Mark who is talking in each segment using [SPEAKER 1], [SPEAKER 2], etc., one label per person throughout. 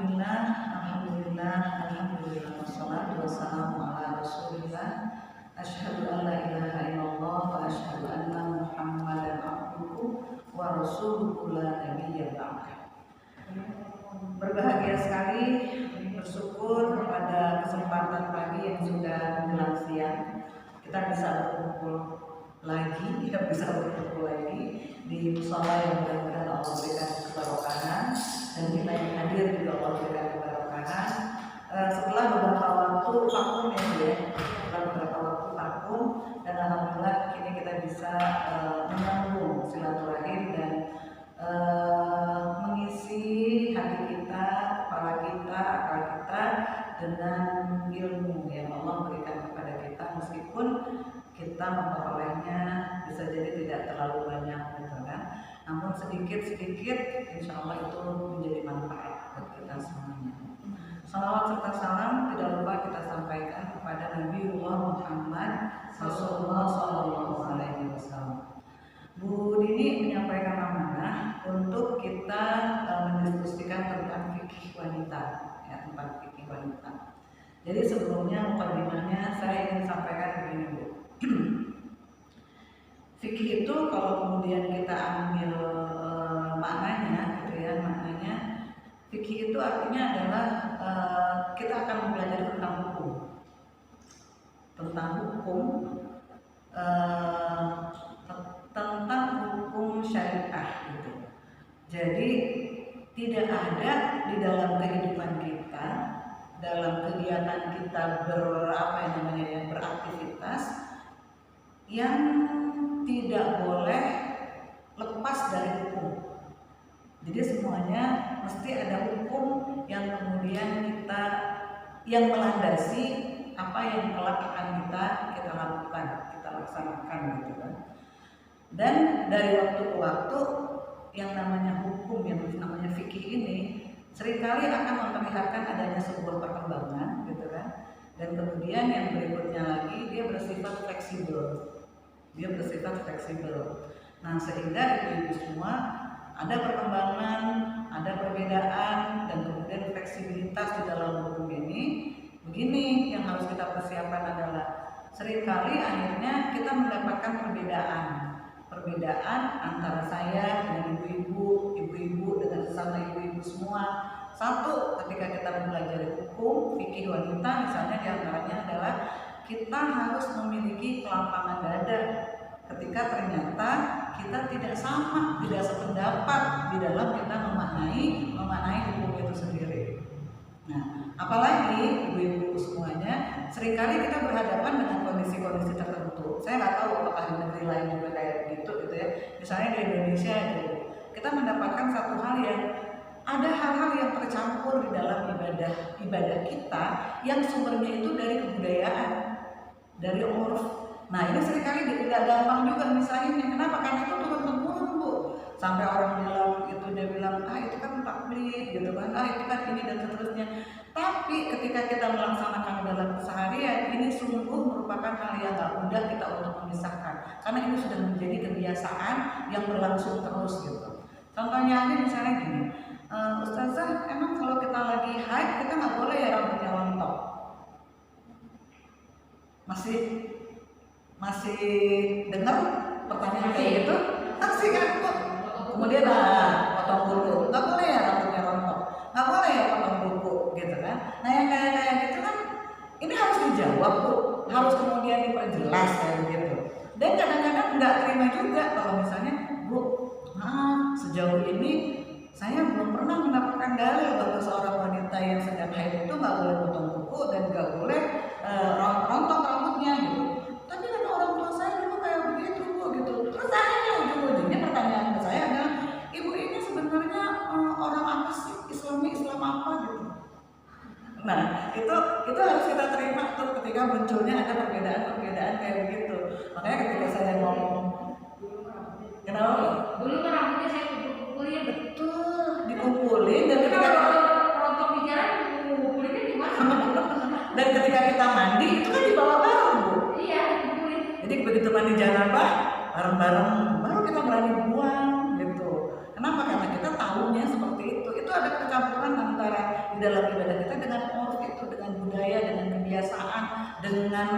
[SPEAKER 1] Alhamdulillah, wassalatu wassalamu ala rasulillah. Asyhadu an la ilaha illallah wa asyhadu anna Muhammadan abduhu wa rasuluhu la nabiyya ba'dah. Berbahagia sekali, bersyukur pada kesempatan pagi yang sudah menjelang siang kita bisa berkumpul lagi di musala yang mudah-mudahan Allah berikan keberkahan dan kita yang hadir juga Allah berikan keberkahan. Setelah beberapa waktu vakum dan alhamdulillah kini kita bisa menyambung silaturahim dan mengisi hati kita, kepala kita, akal kita dengan ilmu yang Allah berikan kepada kita, meskipun kita memperolehnya bisa jadi tidak terlalu banyak, gitu kan? Namun sedikit-sedikit, insya Allah itu menjadi manfaat buat kita semuanya. Salawat serta salam tidak lupa kita sampaikan kepada Nabiullah Muhammad Sallallahu Alaihi Wasallam. Bu Dini menyampaikan amanah untuk kita mendiskusikan tentang fikih wanita, ya, tentang fikih wanita. Jadi sebelumnya mukadimahnya saya ingin sampaikan begini, Bu. Fikih itu kalau kemudian kita ambil maknanya, gitu ya, maknanya fikih itu artinya adalah kita akan belajar tentang hukum, tentang hukum syariah gitu. Jadi tidak ada di dalam kehidupan kita, dalam kegiatan kita beraktivitas yang tidak boleh lepas dari hukum. Jadi semuanya mesti ada hukum yang kemudian kita yang melandasi apa yang kelak akan kita lakukan, kita laksanakan, gitu kan. Dan dari waktu ke waktu yang namanya hukum, yang namanya fikih ini seringkali akan memperlihatkan adanya sebuah perkembangan, gitu kan. Dan kemudian yang berikutnya lagi dia bersifat fleksibel. Nah, sehingga ibu-ibu semua ada perkembangan, ada perbedaan, dan kemudian fleksibilitas di dalam hukum ini. Begini yang harus kita persiapkan adalah seringkali akhirnya kita mendapatkan perbedaan antara saya dengan ibu-ibu dengan sesama ibu-ibu semua. Satu, ketika kita mempelajari hukum fikih wanita misalnya, diantaranya adalah kita harus memiliki kelampangan dada ketika ternyata kita tidak sama, tidak sependapat di dalam kita memaknai hukum itu sendiri. Nah, apalagi ibu-ibu semuanya, seringkali kita berhadapan dengan kondisi-kondisi tertentu. Saya nggak tahu apakah di negeri lain juga kayak begitu, gitu ya. Misalnya di Indonesia itu, kita mendapatkan satu hal yang ada hal-hal yang tercampur di dalam ibadah kita yang sumbernya itu dari kebudayaan, dari urf. Nah, ini seringkali tidak gampang juga misalnya. Kenapa? Karena itu turun-temurun, Bu. Sampai orang dia bilang itu kan taklid, gitu kan, itu kan ini dan seterusnya. Tapi ketika kita melaksanakan dalam keseharian, ini sungguh merupakan hal yang gak mudah kita untuk memisahkan, karena ini sudah menjadi kebiasaan yang berlangsung terus, gitu. Contohnya aja misalnya gini, Ustazah, emang kalau kita lagi haid kita nggak boleh ya rambutnya rontok? Masih dengar pertanyaan kayak gitu? Masih kan, Bu? Kemudian potong kuku, nggak boleh ya rambutnya rontok, nggak boleh ya potong kuku, gitu kan. Nah, yang kayak gitu kan ini harus dijawab, Bu, harus kemudian diperjelas kayak gitu. Dan kadang-kadang nggak terima juga kalau misalnya, Bu, sejauh ini saya belum pernah mendapatkan dalil bahwa seorang wanita yang sedang haid itu nggak boleh potong kuku dan nggak boleh rontok rambutnya, gitu. Tapi kan orang tua saya dulu kayak begitu, Bu, gitu. Terus akhirnya ujung-ujungnya pertanyaan ke saya adalah, Ibu ini sebenarnya orang apa sih? Islam apa, gitu. Nah, itu harus kita terima tuh ketika munculnya ada perbedaan kayak begitu. Makanya ketika saya ngomong, kenapa?
[SPEAKER 2] Dulu kan rambutnya saya kumpulin,
[SPEAKER 1] betul, dikumpulin, dan ketika
[SPEAKER 2] rontok di jalan, kumpulinnya gimana?
[SPEAKER 1] Dan ketika kita mandi itu kan dibawa bareng, Bu.
[SPEAKER 2] Iya, dikumpulin.
[SPEAKER 1] Jadi begitu mandi janabah bareng-bareng baru kita berani buang, gitu. Kenapa? Karena kita tahunya seperti itu. Itu ada percampuran antara dalam ibadah kita dengan urf itu, dengan budaya, dengan kebiasaan, dengan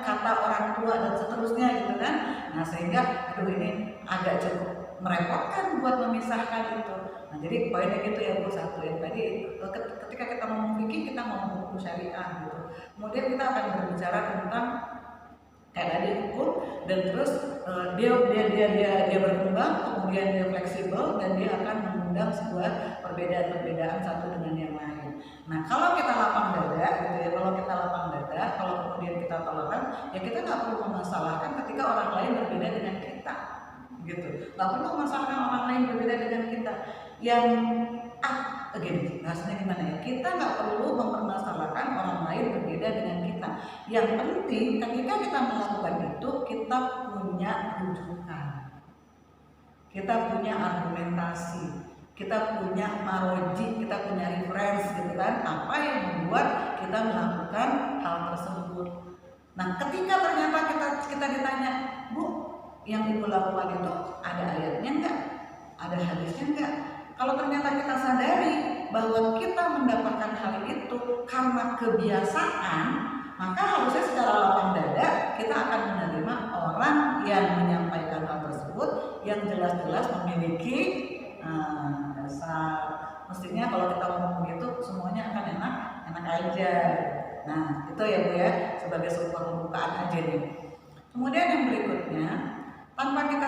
[SPEAKER 1] kata orang tua dan seterusnya gitu kan. Nah sehingga aduh ini agak cukup merepotkan buat memisahkan itu. Nah jadi poinnya gitu ya Bu, satu yang tadi ketika kita ngomong fikih kita ngomong hukum syariah gitu. Kemudian kita akan berbicara tentang kayak tadi hukum, dan terus dia berkembang, kemudian dia fleksibel dan dia akan mengundang sebuah perbedaan satu dengan yang lain. Nah kalau kita lapang dada gitu ya, kalau kemudian kita toleran, ya kita nggak perlu memasalahkan ketika orang lain berbeda dengan kita gitu. Nggak perlu memasalahkan orang lain berbeda dengan kita. Yang bahasanya gimana ya? Kita nggak perlu mempermasalahkan orang lain berbeda dengan kita. Yang penting ketika kita melakukan itu, kita punya rujukan, kita punya argumentasi, kita punya maroji, kita punya referensi gitu kan, apa yang membuat kita melakukan hal tersebut. Nah ketika ternyata kita ditanya, Bu, yang Ibu lakukan itu ada ayatnya enggak? Ada hadisnya enggak? Kalau ternyata kita sadari bahwa kita mendapatkan hal itu karena kebiasaan, maka harusnya secara lapang dada kita akan menerima orang yang menyampaikan hal tersebut yang jelas-jelas memiliki dasar. Mestinya kalau kita ngomong begitu semuanya akan enak aja. Nah itu ya Bu ya, sebagai sebuah pembukaan aja nih. Kemudian yang berikutnya, tanpa kita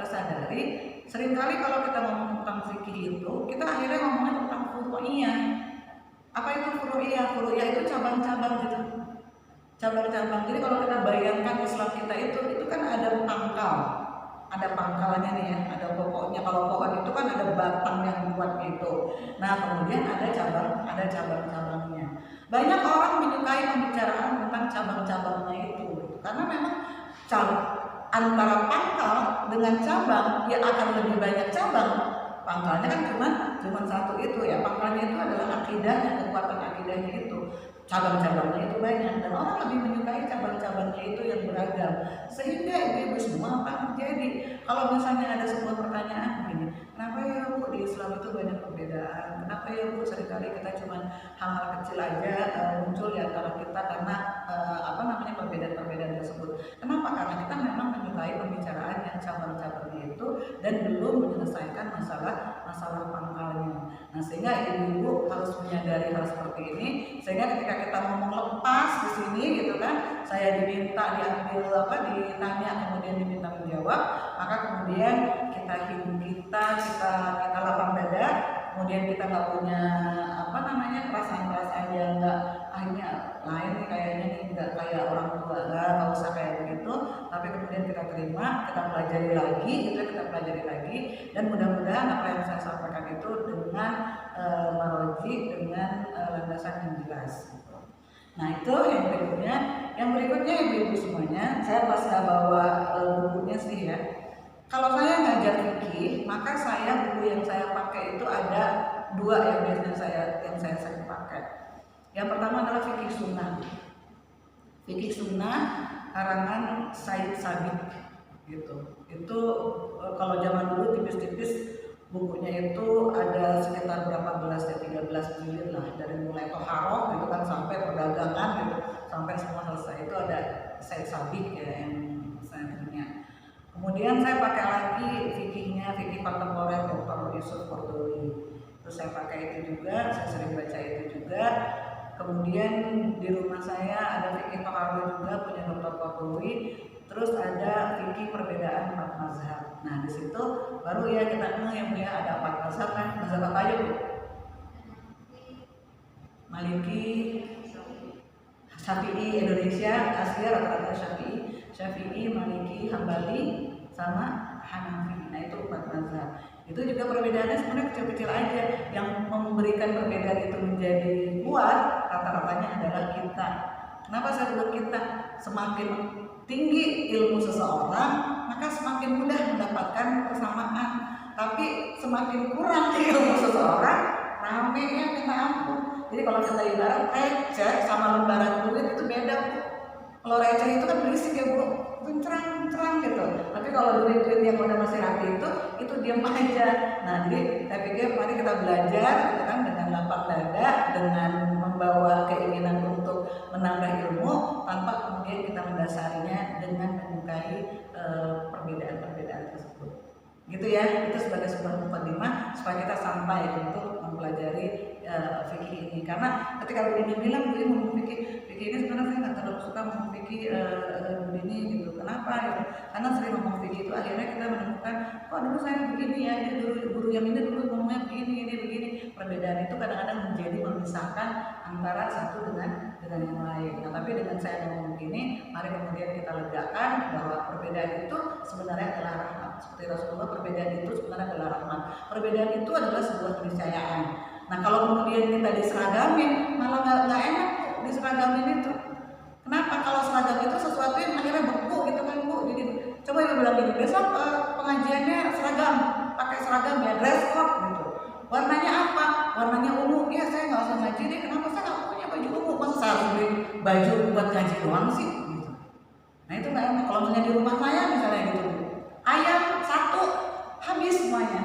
[SPEAKER 1] sadari, seringkali kalau kita ngomong tentang fikih itu, kita akhirnya ngomongnya tentang furu'iyah. Apa itu furu'iyah? Furu'iyah itu cabang-cabang gitu. Cabang-cabang. Jadi kalau kita bayangkan Islam kita itu kan ada pangkal. Ada pangkalnya nih ya, ada pokoknya. Kalau pohon itu kan ada batang yang kuat gitu. Nah, kemudian ada cabang-cabangnya. Banyak orang menyukai pembicaraan tentang cabang-cabangnya itu. Karena memang antara pangkal dengan cabang ya akan lebih banyak cabang. Pangkalnya kan cuma satu itu ya. Pangkalnya itu adalah akidahnya, kekuatan akidahnya itu. Cabang-cabangnya itu banyak dan orang lebih menyukai cabang-cabangnya itu yang beragam. Sehingga ibu semua apa terjadi? Kalau misalnya ada sebuah pertanyaan begini, kenapa ya Bu di Islam itu banyak perbedaan? Kenapa ya Bu seringkali kita cuma hal-hal kecil aja muncul di antara kita karena perbedaan-perbedaan tersebut. Kenapa? Karena kita memang menyukai pembicaraan yang cabang-cabangnya itu dan belum menyelesaikan masalah pangkalnya. Nah, sehingga ibu harus menyadari hal seperti ini. Sehingga ketika kita ngomong lepas di sini gitu kan, saya ditanya kemudian diminta menjawab, maka kemudian kita lapang dada, kemudian kita nggak punya perasaan yang nggak akhirnya lain nih kayaknya nih nggak kayak orang tua, nggak usah kayak begitu, tapi kemudian kita terima, kita pelajari lagi dan mudah-mudahan apa yang saya sampaikan itu dengan maroji, dengan landasan yang jelas. Nah itu yang berikutnya ibu-ibu semuanya, saya pas nggak bawa bukunya sih ya. Kalau saya ngajar fikih, maka buku yang saya pakai itu ada dua yang biasanya yang saya sering pakai. Yang pertama adalah fikih sunnah. Fikih sunnah karangan Said Sabiq gitu. Itu kalau zaman dulu tipis-tipis bukunya itu ada sekitar berapa belas ya, 13 jilid lah, dari mulai toharoh gitu kan sampai perdagangan gitu, sampai semua selesai. Itu ada Said Sabiq ya yang saya punya. Kemudian saya pakai lagi fikih kontemporer Dr. Yusuf Qaradawi. Terus saya pakai itu juga, saya sering baca itu juga. Kemudian di rumah saya ada fikih toharoh juga punya Dr. Qaradawi. Terus ada fikih perbedaan 4 mazhab. Nah di situ baru ya kita yang punya ada 4 mazhab kan. Mazhab apa aja Bu? Maliki, Syafi'i Indonesia, Asia rata-rata Syafi'i, Maliki, Hambali, sama Hanafi. Nah itu 4 mazhab. Itu juga perbedaannya sebenarnya kecil-kecil aja. Yang memberikan perbedaan itu menjadi kuat rata-ratanya adalah kita. Kenapa saya bilang kita? Semakin tinggi ilmu seseorang, maka semakin mudah mendapatkan persamaan. Tapi semakin kurang ilmu seseorang, ramenya minta ampun. Jadi kalau kita ibarat receh sama lembaran duit itu beda Bu. Kalau receh itu kan berisik ya Bu. cerang gitu. Tapi kalau duit-duit yang udah masih rapi itu diam aja. Nah, jadi saya pikir mari kita belajar gitu kan, dengan lapang dada, dengan membawa keinginan untuk menambah ilmu tanpa kemudian kita mendasarinya dengan menyukai perbedaan-perbedaan tersebut. Gitu ya, itu sebagai sebuah mukadimah supaya kita sampai untuk mempelajari fikih ini. Karena ketika Bu Dini bilang Bu Dini ngomong fikih ini sebenarnya saya nggak terlalu suka ngomong fikih Bu Dini gitu. Kenapa gitu? Karena sering ngomong fikih itu akhirnya kita menemukan kok dulu saya begini ya, ini dulu guru yang ini dulu ngomongnya begini, ini begini. Perbedaan itu kadang-kadang menjadi memisahkan antara satu dengan yang lain. Nah, tapi dengan saya ngomong begini, mari kemudian kita legakan bahwa perbedaan itu sebenarnya adalah rahmat. Seperti Rasulullah, perbedaan itu sebenarnya adalah rahmat. Perbedaan itu adalah sebuah keniscayaan. Nah, kalau kemudian kita diseragamin, malah nggak enak diseragamin itu. Kenapa? Kalau seragam itu sesuatu yang akhirnya beku gitu kan Bu. Jadi coba ibu bilang gini, besok pengajiannya seragam, pakai seragam ya, dress code gitu. Warnanya apa? Warnanya ungu. Ya saya nggak usah ngaji deh. Kenapa saya nggak punya baju ungu? Masa saya harus beli baju buat ngaji doang sih? Gitu. Nah itu nggak enak. Kalau misalnya di rumah saya misalnya gitu, ayam satu habis semuanya.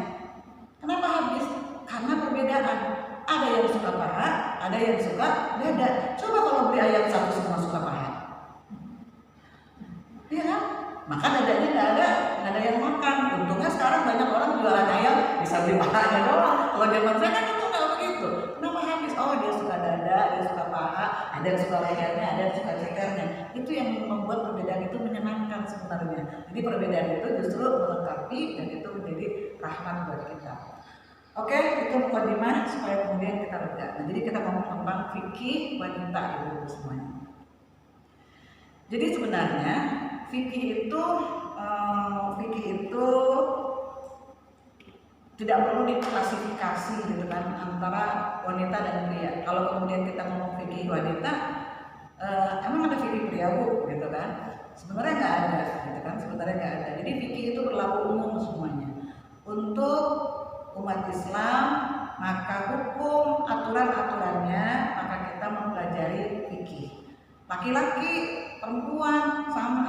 [SPEAKER 1] Kenapa habis? Karena perbedaan. Ada yang suka paha, ada yang suka dada. Coba kalau beli ayam satu semua suka paha, iya kan? Maka dadanya nggak ada yang makan. Untungnya sekarang banyak orang jualan ayam bisa beli pahanya doang. Kalau zaman saya kan itu nggak begitu. Kenapa habis? Oh dia suka dada, dia suka paha, ada yang suka lehernya, ada yang suka cekernya. Itu yang membuat perbedaan itu menyenangkan sebenarnya. Jadi perbedaan itu justru melengkapi dan itu menjadi rahmat buat kita. Oke, itu mukadimah supaya kemudian kita lega. Nah, jadi kita ngomong tentang fikih wanita ibu semuanya. Jadi sebenarnya fikih itu tidak perlu diklasifikasi gitu kan antara wanita dan pria. Kalau kemudian kita ngomong fikih wanita, emang ada fikih pria Bu, gitu kan? Sebenarnya nggak ada, gitu kan? Sebenarnya nggak ada. Jadi fikih itu berlaku umum semuanya. Untuk umat Islam, maka hukum aturan-aturannya maka kita mempelajari fikih. Laki-laki, perempuan sama.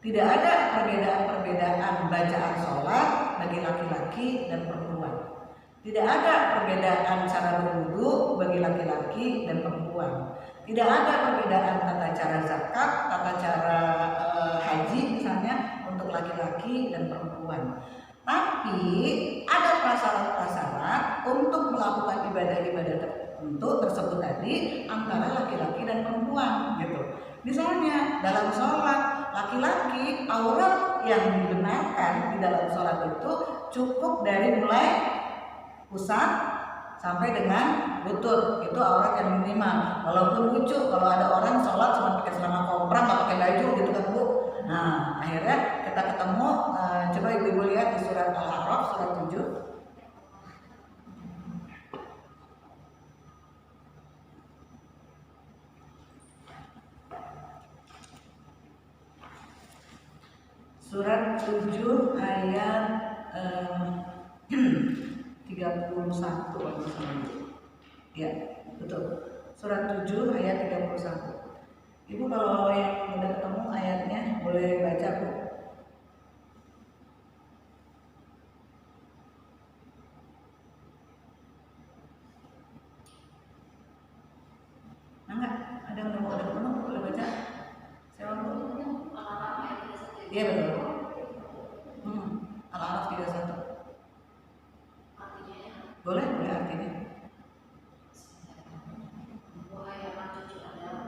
[SPEAKER 1] Tidak ada perbedaan-perbedaan bacaan sholat bagi laki-laki dan perempuan. Tidak ada perbedaan cara berwudu bagi laki-laki dan perempuan. Tidak ada perbedaan tata cara zakat, tata cara haji misalnya untuk laki-laki dan perempuan. Tapi ada prasyarat-prasyarat untuk melakukan ibadah-ibadah tertentu tersebut tadi antara laki-laki dan perempuan gitu. Misalnya dalam sholat, laki-laki aurat yang dibenarkan di dalam sholat itu cukup dari mulai pusat sampai dengan lutut, itu aurat yang minimal. Walaupun lucu kalau ada orang sholat cuma pakai celana komprang, nggak pakai baju gitu kan Bu. Nah akhirnya kita ketemu, coba ibu-ibu lihat di surat Al-A'raf surat 7. Surat 7 ayat 31 ya, betul. Surat 7 ayat 31. Ibu kalau yang udah ketemu ayatnya boleh baca Bu. Nah enggak? Ada yang udah ketemu boleh baca? Siapa Bu? Iya betul. Al-A'raf 31. Boleh artinya.
[SPEAKER 2] Wahai anak cucu Adam,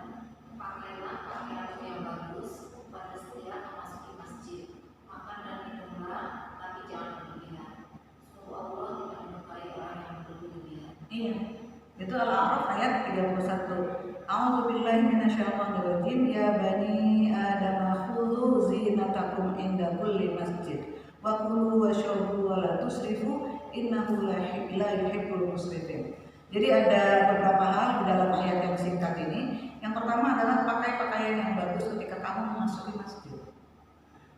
[SPEAKER 2] pakailah pakaian yang bagus pada setiap memasuki masjid. Makan dan minumlah, tapi jangan berlebihan. Sungguh Allah tidak menyukai orang yang berlebihan.
[SPEAKER 1] Iya. Itu Al-A'raf ayat 31. A'udzubillahi minasyaitonirrajim. Ya bani Adam khudhu zinatakum inda kulli masjid. Wa kulu washrabu wa la tusrifu innahu la yuhibbul musrifin. Jadi ada beberapa hal di dalam ayat yang singkat ini. Yang pertama adalah pakai pakaian yang bagus ketika kamu memasuki masjid.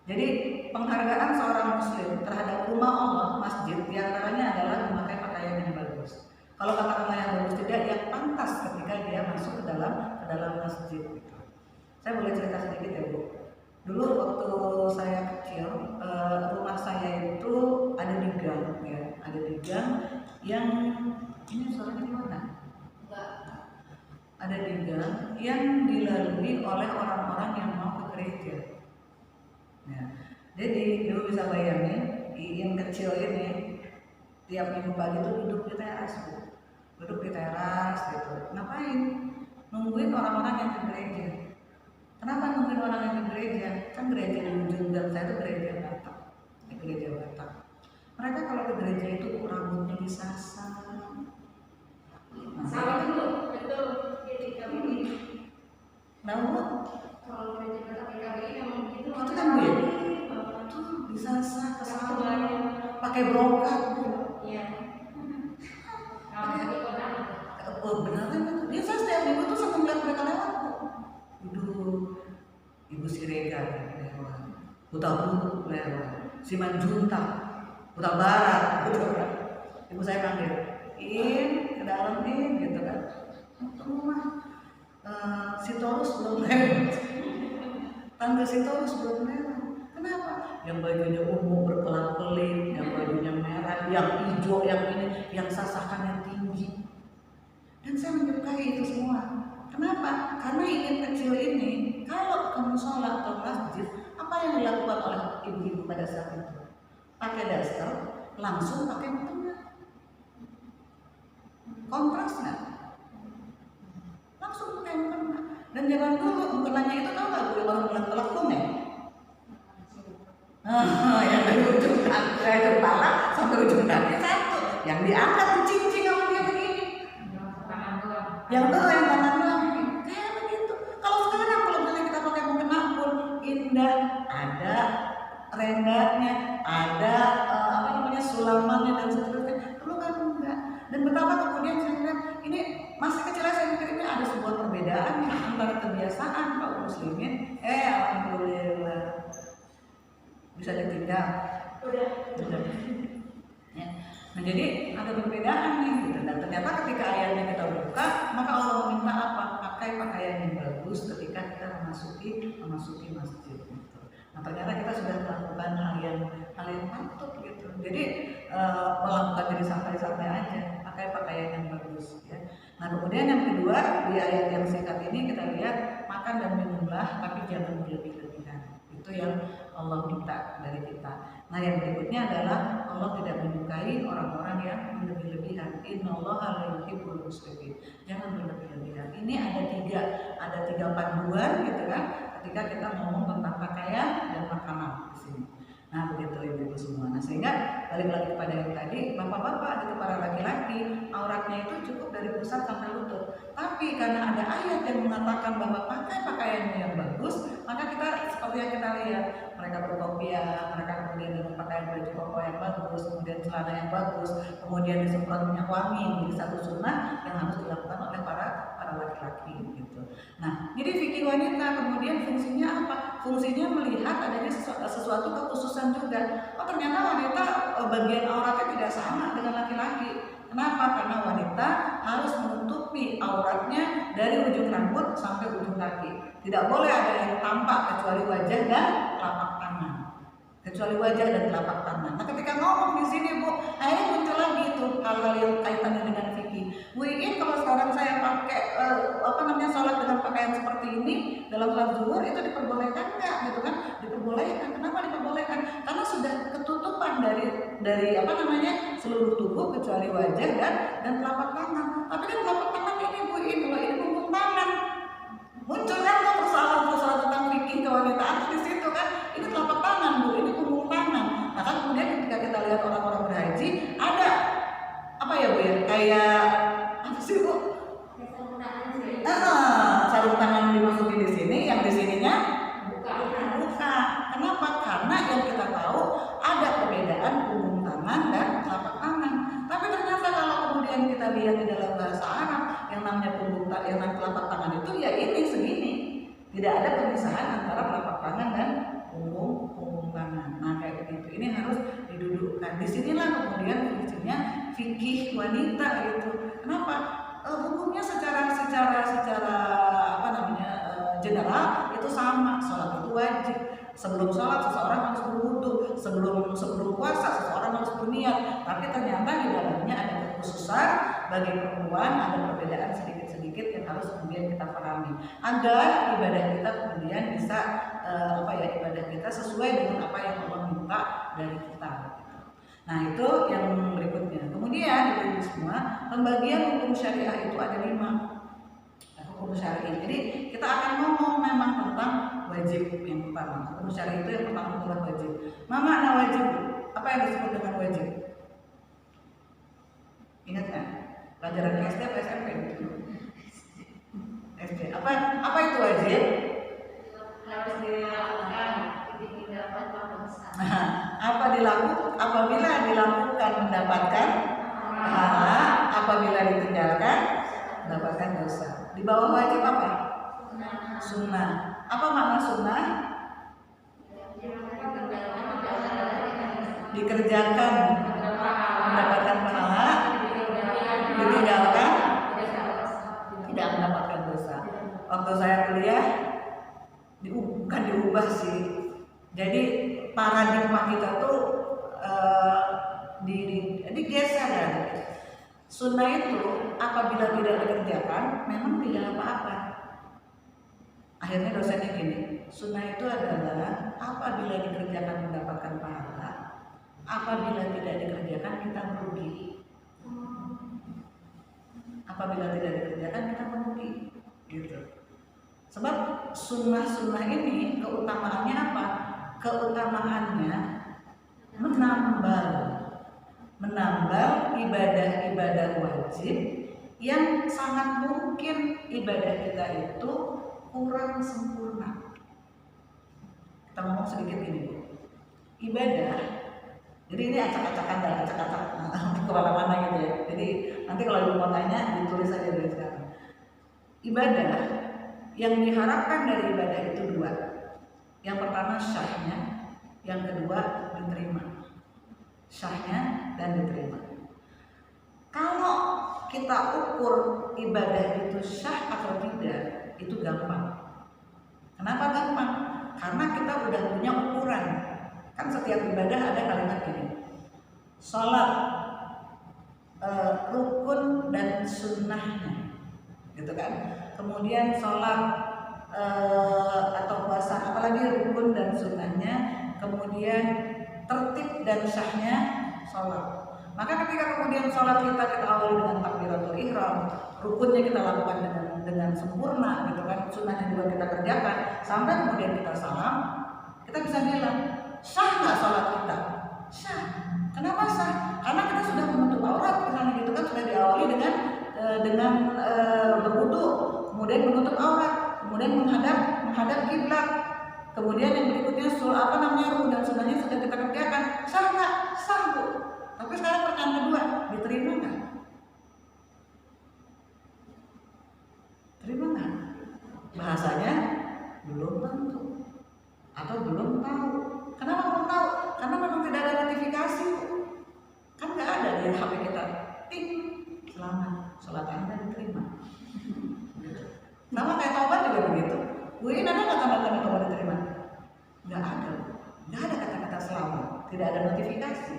[SPEAKER 1] Jadi penghargaan seorang muslim terhadap rumah Allah, masjid, diantaranya adalah memakai pakaian yang bagus. Kalau kata-kata yang bagus tidak, yang pantas ketika dia masuk ke dalam masjid. Saya boleh cerita sedikit ya Bu. Dulu waktu saya kecil, rumah saya itu ada di gang, ya, ada di gang yang ini suaranya di mana? Ada di gang yang dilalui oleh orang-orang yang mau ke gereja. Ya. Jadi dulu bisa bayangin, yang kecil ini tiap minggu pagi itu duduk di teras, duduk di teras gitu. Ngapain? Nungguin orang-orang yang ke gereja. Kenapa nungguin orang yang ke gereja? Kan gereja di ujung gang saya itu gereja Batak, gereja Batak. Mereka kalau ke gereja itu rambutnya disasar.
[SPEAKER 2] Sama dulu, betul. Ketika ini,
[SPEAKER 1] Namun
[SPEAKER 2] kalau gereja Batak ini memang begitu.
[SPEAKER 1] itu kan Bu, itu disasar ke sana, pakai brokat Bu.
[SPEAKER 2] Iya.
[SPEAKER 1] Oh beneran itu. Dia saya setiap minggu tuh sering lihat mereka lewat Bu. Duduk, Ibu Sirega lewat, Huta Buntu lewat, Simanjuntak, Huta Barat, gitu kan. Ibu saya panggil, ke dalam gitu kan. Rumah Sitorus belum lewat, tangga Sitorus belum lewat. Kenapa? Yang bajunya ungu berkelap-kelip, yang bajunya merah, yang hijau, yang ini, yang sasakannya tinggi. Dan saya menyukai itu semua. Kenapa? Karena ingin kecil ini, kalau ke musola atau masjid, apa yang dilakukan oleh ibu-ibu pada saat itu? Pakai daster, langsung pakai mukena. Kontrasnya, langsung pakai mukena. Dan zaman dulu mukenanya itu tahu nggak? Boleh orang bilang telekung ya? Yang dari ujung kepala sampai ujung kaki satu, yang diangkat dicincin sama dia begini. Yang doang yang tangan doang kayak begitu. Kalau sekarang kalau misalnya kita pakai mukena pun indah, ada rendahnya, ada sulamannya dan seterusnya. Dulu kan enggak. Dan betapa kemudian saya bilang ini masih kecil saya mikir ini ada sebuah perbedaan antara kebiasaan kaum muslimin. Alhamdulillah bisa ditinggal. Udah. Ya. Nah jadi ada perbedaan nih gitu. Dan ternyata ketika ayatnya kita buka, maka Allah meminta apa? Pakai pakaian yang bagus ketika kita memasuki masjid gitu. Nah ternyata kita sudah melakukan hal yang patut gitu. Jadi melakukan diri santai-santai aja, pakai pakaian yang bagus ya. Nah kemudian yang kedua di ayat yang singkat ini kita lihat makan dan minumlah tapi jangan berlebih-lebihan. Itu yang Allah minta dari kita. Nah yang berikutnya adalah Allah tidak menyukai orang-orang yang berlebih-lebihan. Innallaha la yuhibbul musrifin. Jangan berlebih-lebihan. Ini ada tiga panduan gitu kan ketika kita ngomong tentang pakaian dan makanan di sini. Nah begitu ibu-ibu semua. Nah sehingga balik lagi kepada yang tadi, bapak-bapak gitu para laki-laki auratnya itu cukup dari pusat sampai lutut. Tapi karena ada ayat yang mengatakan bahwa pakai pakaian yang bagus, maka kita seperti yang kita lihat mereka berkopiah, mereka kemudian dengan pakaian baju koko yang bagus, kemudian celana yang bagus, kemudian disemprot minyak wangi. Jadi satu sunnah yang harus dilakukan oleh para laki-laki gitu. Nah, jadi fikih wanita kemudian fungsinya apa? Fungsinya melihat adanya sesuatu kekhususan juga. Oh ternyata wanita bagian auratnya tidak sama dengan laki-laki. Kenapa? Karena wanita harus menutupi auratnya dari ujung rambut sampai ujung kaki. Tidak boleh ada yang tampak kecuali wajah dan telapak tangan. Kecuali wajah dan telapak tangan. Nah ketika ngomong di sini Bu, akhirnya muncul lagi itu hal-hal yang kaitannya dengan fikih. Bu Iin kalau sekarang saya pakai sholat dengan pakaian seperti ini dalam sholat zuhur itu diperbolehkan nggak gitu kan? Diperbolehkan. Kenapa diperbolehkan? Karena sudah ketutupan dari seluruh tubuh kecuali wajah dan telapak tangan. Tapi kan telapak tangan ini Bu Iin, kalau ini punggung tangan. Muncul kan persoalan tentang fikih kewanitaan itu di situ kan? Ini telapak tangan Bu, ini punggung tangan. Nah kan kemudian ketika kita lihat orang-orang berhaji ada apa ya Bu ya? Kayak apa sih Bu? Sarung tangan dimasukin di sini, yang di sininya buka. Kenapa? Karena yang kita tahu ada perbedaan punggung tangan dan telapak tangan. Tapi ternyata kalau kemudian kita lihat di dalam bahasa Arab yang namanya yang namanya telapak tangan itu ya ini segini. Tidak ada pemisahan antara telapak tangan dan punggung tangan. Nah kayak begitu. Ini harus didudukkan. Disinilah kemudian fungsinya fikih wanita itu. Kenapa? Hukumnya secara general itu sama, sholat itu wajib. Sebelum sholat seseorang harus berwudu, sebelum puasa seseorang harus berniat. Tapi ternyata di dalamnya ada kekhususan bagi perempuan, ada perbedaan sedikit-sedikit yang harus kemudian kita pahami agar ibadah kita kemudian bisa ibadah kita sesuai dengan apa yang Allah minta dari kita. Nah itu yang berikutnya. Kemudian ibu semua, pembagian hukum syariah itu ada 5 hukum syariah. Jadi kita akan ngomong memang tentang wajib yang pertama. Hukum syariah itu yang pertama adalah wajib. Apa makna wajib? Apa yang disebut dengan wajib? Ingat kan? Pelajaran SD atau SMP? SD. Apa itu wajib?
[SPEAKER 2] Harus dilakukan, ditinggalkan dosa.
[SPEAKER 1] Apabila dilakukan mendapatkan pahala, apabila ditinggalkan mendapatkan dosa. Di bawah wajib apa? Sunnah. Apa makna sunnah? Dikerjakan mendapatkan pahala, ditinggalkan tidak mendapatkan dosa. Waktu saya kuliah bukan diubah sih. Jadi paradigma kita tuh digeser ya. Sunnah itu apabila tidak dikerjakan memang tidak apa-apa. Akhirnya dosennya gini, sunnah itu adalah apabila dikerjakan mendapatkan pahala, apabila tidak dikerjakan kita merugi. Apabila tidak dikerjakan kita merugi, gitu. Sebab sunnah ini keutamaannya apa? Keutamaannya menambal ibadah-ibadah wajib yang sangat mungkin ibadah kita itu kurang sempurna. Kita ngomong sedikit ini, Bu. Ibadah, jadi ini acak-acakan dan acak-acak kemana-mana gitu ya. Jadi nanti kalau ibu mau tanya ditulis aja dari sekarang. Ibadah yang diharapkan dari ibadah itu 2. Yang pertama syahnya, yang kedua diterima. Syahnya dan diterima. Kalau kita ukur ibadah itu syah atau tidak, itu gampang. Kenapa gampang? Karena kita udah punya ukuran. Kan setiap ibadah ada kalimat gini, sholat rukun dan sunnahnya, gitu kan? Kemudian sholat atau puasa, apalagi rukun dan sunnahnya, kemudian tertib dan syahnya sholat. Maka ketika kemudian sholat kita awali dengan takbiratul ihram, rukunnya kita lakukan dengan sempurna, gitu kan? Sunnahnya juga kita kerjakan, sampai kemudian kita salam, kita bisa bilang, sah nggak sholat kita? Sah. Kenapa sah? Karena kita sudah menutup aurat, misalnya gitu kan, sudah diawali dengan berwudu, kemudian menutup aurat, kemudian menghadap kiblat, kemudian yang berikutnya rukun dan sunnahnya sudah kita kerjakan. Sah nggak? Sah, Bu. Tapi sekarang pertanyaan kedua, diterima nggak? Terima nggak? Bahasanya belum tentu atau belum tahu. Kenapa belum tahu? Karena memang tidak ada notifikasi, kan nggak ada di HP kita. Ting, selamat, sholat Anda diterima. Sama kayak taubat juga begitu. Bu, ini ada nggak tanda-tanda taubat diterima? Nggak ada, nggak ada kata-kata selamat, tidak ada notifikasi.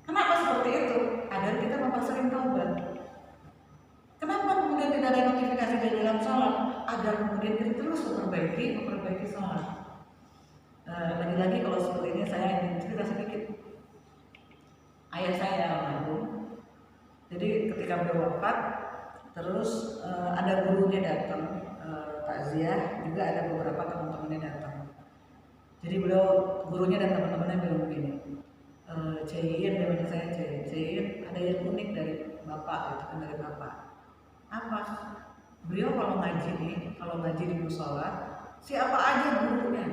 [SPEAKER 1] Kenapa seperti itu? Agar kita mempersering taubat. Kenapa kemudian tidak ada notifikasi di dalam sholat? Agar kemudian kita terus memperbaiki sholat. Lagi-lagi kalau seperti ini saya ingin cerita sedikit. Ayah saya almarhum. Jadi ketika beliau wafat, terus ada gurunya datang takziah, juga ada beberapa teman-temannya datang. Jadi gurunya dan teman-temannya bilang begini, Caiin, namanya saya Caiin, ada yang unik dari bapak, itu kan dari bapak. Apa? Beliau kalau ngaji di musola, siapa aja gurunya,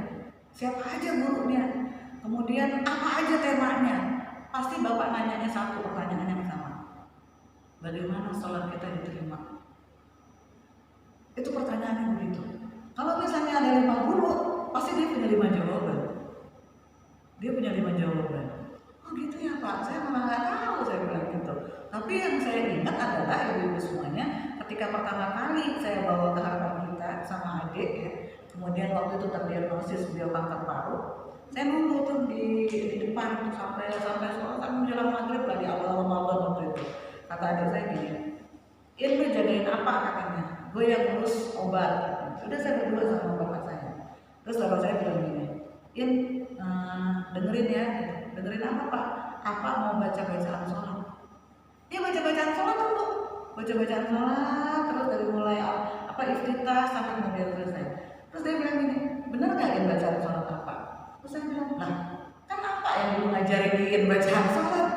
[SPEAKER 1] kemudian apa aja temanya, pasti bapak nanyanya satu pertanyaan yang sama, bagaimana sholat kita diterima? Itu pertanyaannya begitu. Kalau misalnya ada 5 guru, pasti dia punya 5 jawaban. Oh gitu ya Pak, saya malah nggak tahu, saya bilang gitu. Tapi yang saya ingat adalah ibu-ibu semuanya, ketika pertama kali saya bawa ke harapan kita sama adik ya, kemudian waktu itu terdiagnosis beliau kanker paru. Saya nunggu tuh di depan sampai sholat sampai menjelang maghrib lah di awal Ramadan waktu itu. Kata adik saya gini, "In, lu jagain apa?" katanya. "Gue yang ngurus obat." Udah saya berdua sama bapak saya. Terus bapak saya bilang gini, "In, dengerin ya." "Dengerin apa, Pak?" "Apa mau baca bacaan sholat?" "Iya, baca bacaan sholat tuh, Bu. Baca bacaan sholat terus dari mulai iftitah sampai kemudian selesai." Terus dia bilang gini, "Bener nggak In bacaan sholat apa?" Terus saya bilang, "Lah, kan apa yang dulu ngajarin In bacaan sholat?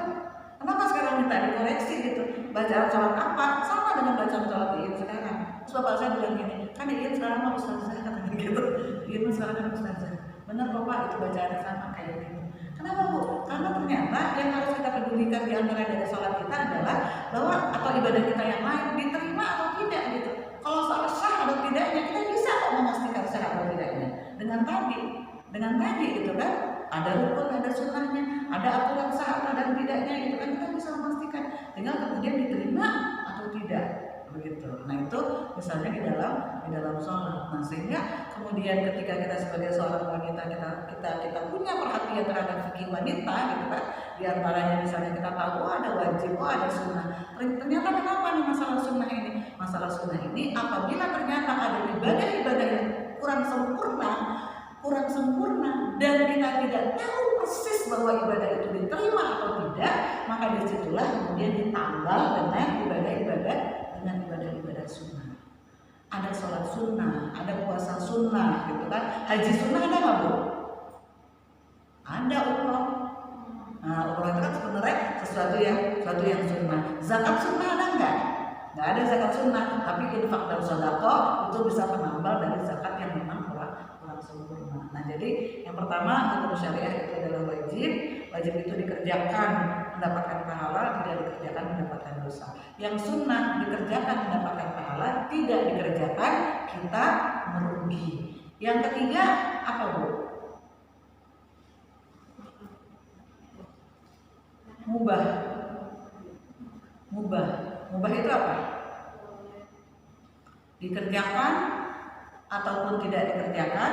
[SPEAKER 1] Kenapa sekarang minta dikoreksi gitu? Bacaan sholat apa? Sama dengan bacaan sholat In sekarang." Terus bapak saya bilang gini, "Kan In sekarang mau ustazah," katanya gitu. "In sekarang kan ustazah." "Bener Bapak, itu bacaannya sama kayak gitu." Kenapa, Bu? Karena ternyata yang harus kita pedulikan di antara dari sholat kita adalah bahwa atau ibadah kita yang lain diterima atau tidak gitu. Kalau soal sah atau tidaknya kita bisa kok memastikan sah atau tidaknya dengan tadi gitu kan, ada rukun, ada sunnahnya, ada aturan sah atau dan tidaknya gitu kan, kita bisa memastikan, tinggal kemudian diterima atau tidak begitu. Nah itu misalnya di dalam sholat. Nah sehingga kemudian ketika kita sebagai seorang wanita kita punya perhatian terhadap fikih wanita gitu kan, di antaranya misalnya kita tahu ada wajib, ada sunnah. Ternyata kenapa nih masalah sunnah ini? Masalah sunnah ini apabila ternyata ada ibadah-ibadah yang kurang sempurna dan kita tidak tahu persis bahwa ibadah itu diterima atau tidak, maka disitulah kemudian ditambah dengan ibadah sunnah. Ada sholat sunnah, ada puasa sunnah gitu kan. Haji sunnah ada nggak, Bu? Ada umroh. Nah, umroh itu kan sebenarnya sesuatu yang sunnah. Zakat sunnah ada nggak? Nggak ada zakat sunnah, tapi infak dan sedekah itu bisa menambal dari zakat yang memang kurang sempurna. Nah, jadi yang pertama hukum syariah itu adalah wajib itu dikerjakan mendapatkan pahala, tidak dikerjakan mendapatkan dosa. Yang sunnah dikerjakan mendapatkan pahala, tidak dikerjakan kita merugi. Yang ketiga apa, Bu? Mubah itu apa? Dikerjakan ataupun tidak dikerjakan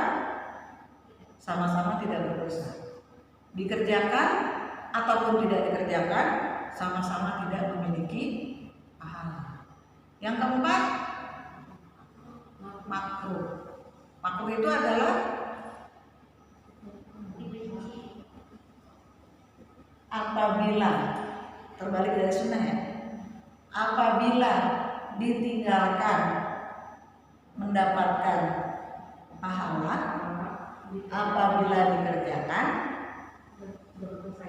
[SPEAKER 1] sama-sama tidak berdosa. Dikerjakan ataupun tidak dikerjakan sama-sama tidak memiliki pahala. Yang keempat, makruh. Makruh itu adalah apabila terbalik dari sunnah ya, apabila ditinggalkan mendapatkan pahala, apabila dikerjakan berdosa.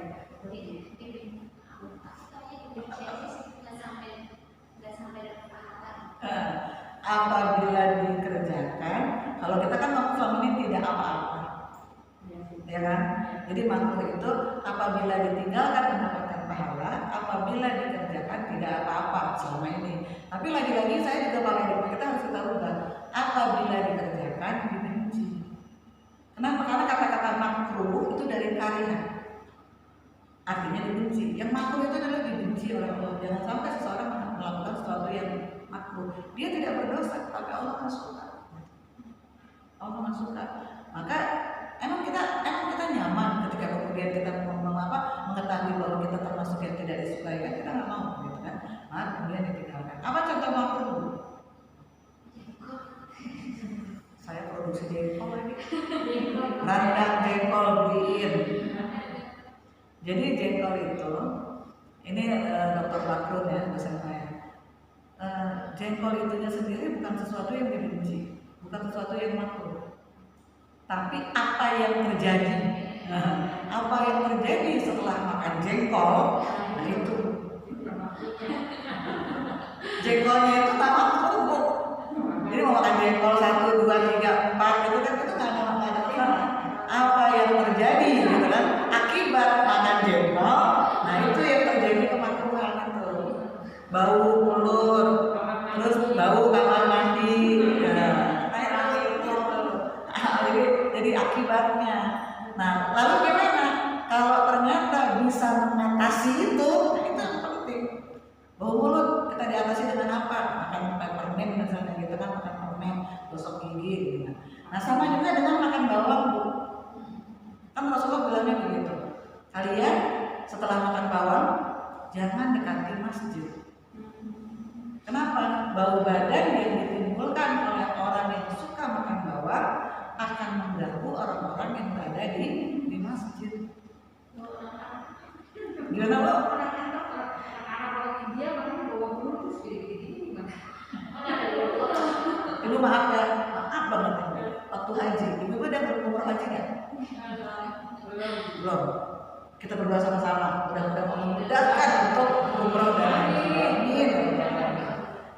[SPEAKER 1] Apabila dikerjakan, kalau kita kan selama ini tidak apa-apa, ya kan? Jadi makruh itu apabila ditinggalkan mendapatkan pahala, apabila dikerjakan tidak apa-apa selama ini. Tapi lagi-lagi saya juga pakai kita harus tahu kan, apabila dikerjakan dibenci. Kenapa? Karena kata-kata makruh itu dari kariha, artinya dibenci. Yang makruh itu adalah dibenci oleh Allah. Jangan sampai seseorang melakukan sesuatu yang makruh. Dia tidak berdosa, tapi Allah nggak suka. Allah nggak suka. Maka emang kita nyaman ketika kemudian kita mengetahui bahwa kita termasuk yang tidak disukai, kan kita nggak mau gitu kan. Maka kemudian ditinggalkan. Apa contoh makruh? Saya produksi jengkol lagi. Rendang jengkol beliin. Jadi jengkol itu, ini Dr. Bakrun ya dosen saya. Jengkol itunya sendiri bukan sesuatu yang dibenci, bukan sesuatu yang makruh. Tapi apa yang terjadi? Apa yang terjadi setelah makan jengkol? Nah itu. Jengkolnya itu tak makruh. Jadi mau makan jengkol 1, 2, 3, 4 itu kan itu nggak ada masalah. Apa yang terjadi gitu kan? Akibat makan jengkol, nah itu yang terjadi kemakruhan itu. Bau mulut, terus bau kamar mandi, jadi akibatnya. Nah lalu gimana? Kalau ternyata bisa mengatasi itu yang penting. Bau mulut kita diatasi dengan apa? Makan peppermint misalnya gitu kan, makan permen. gosok gigi gitu. Nah sama juga dengan makan bawang Bu. Kan Rasulullah bilangnya begitu. Kalian setelah makan bawang jangan dekati masjid. Kenapa? Bau badan yang ditimbulkan oleh orang yang suka makan bawang akan mengganggu orang-orang yang berada di masjid. Gimana Bu? Ibu maaf ya, maaf banget waktu haji. Ibu udah berumur haji nggak? Belum. Kita berdoa sama-sama. Mudah-mudahan Allah memudahkan untuk umroh dan haji. Amin.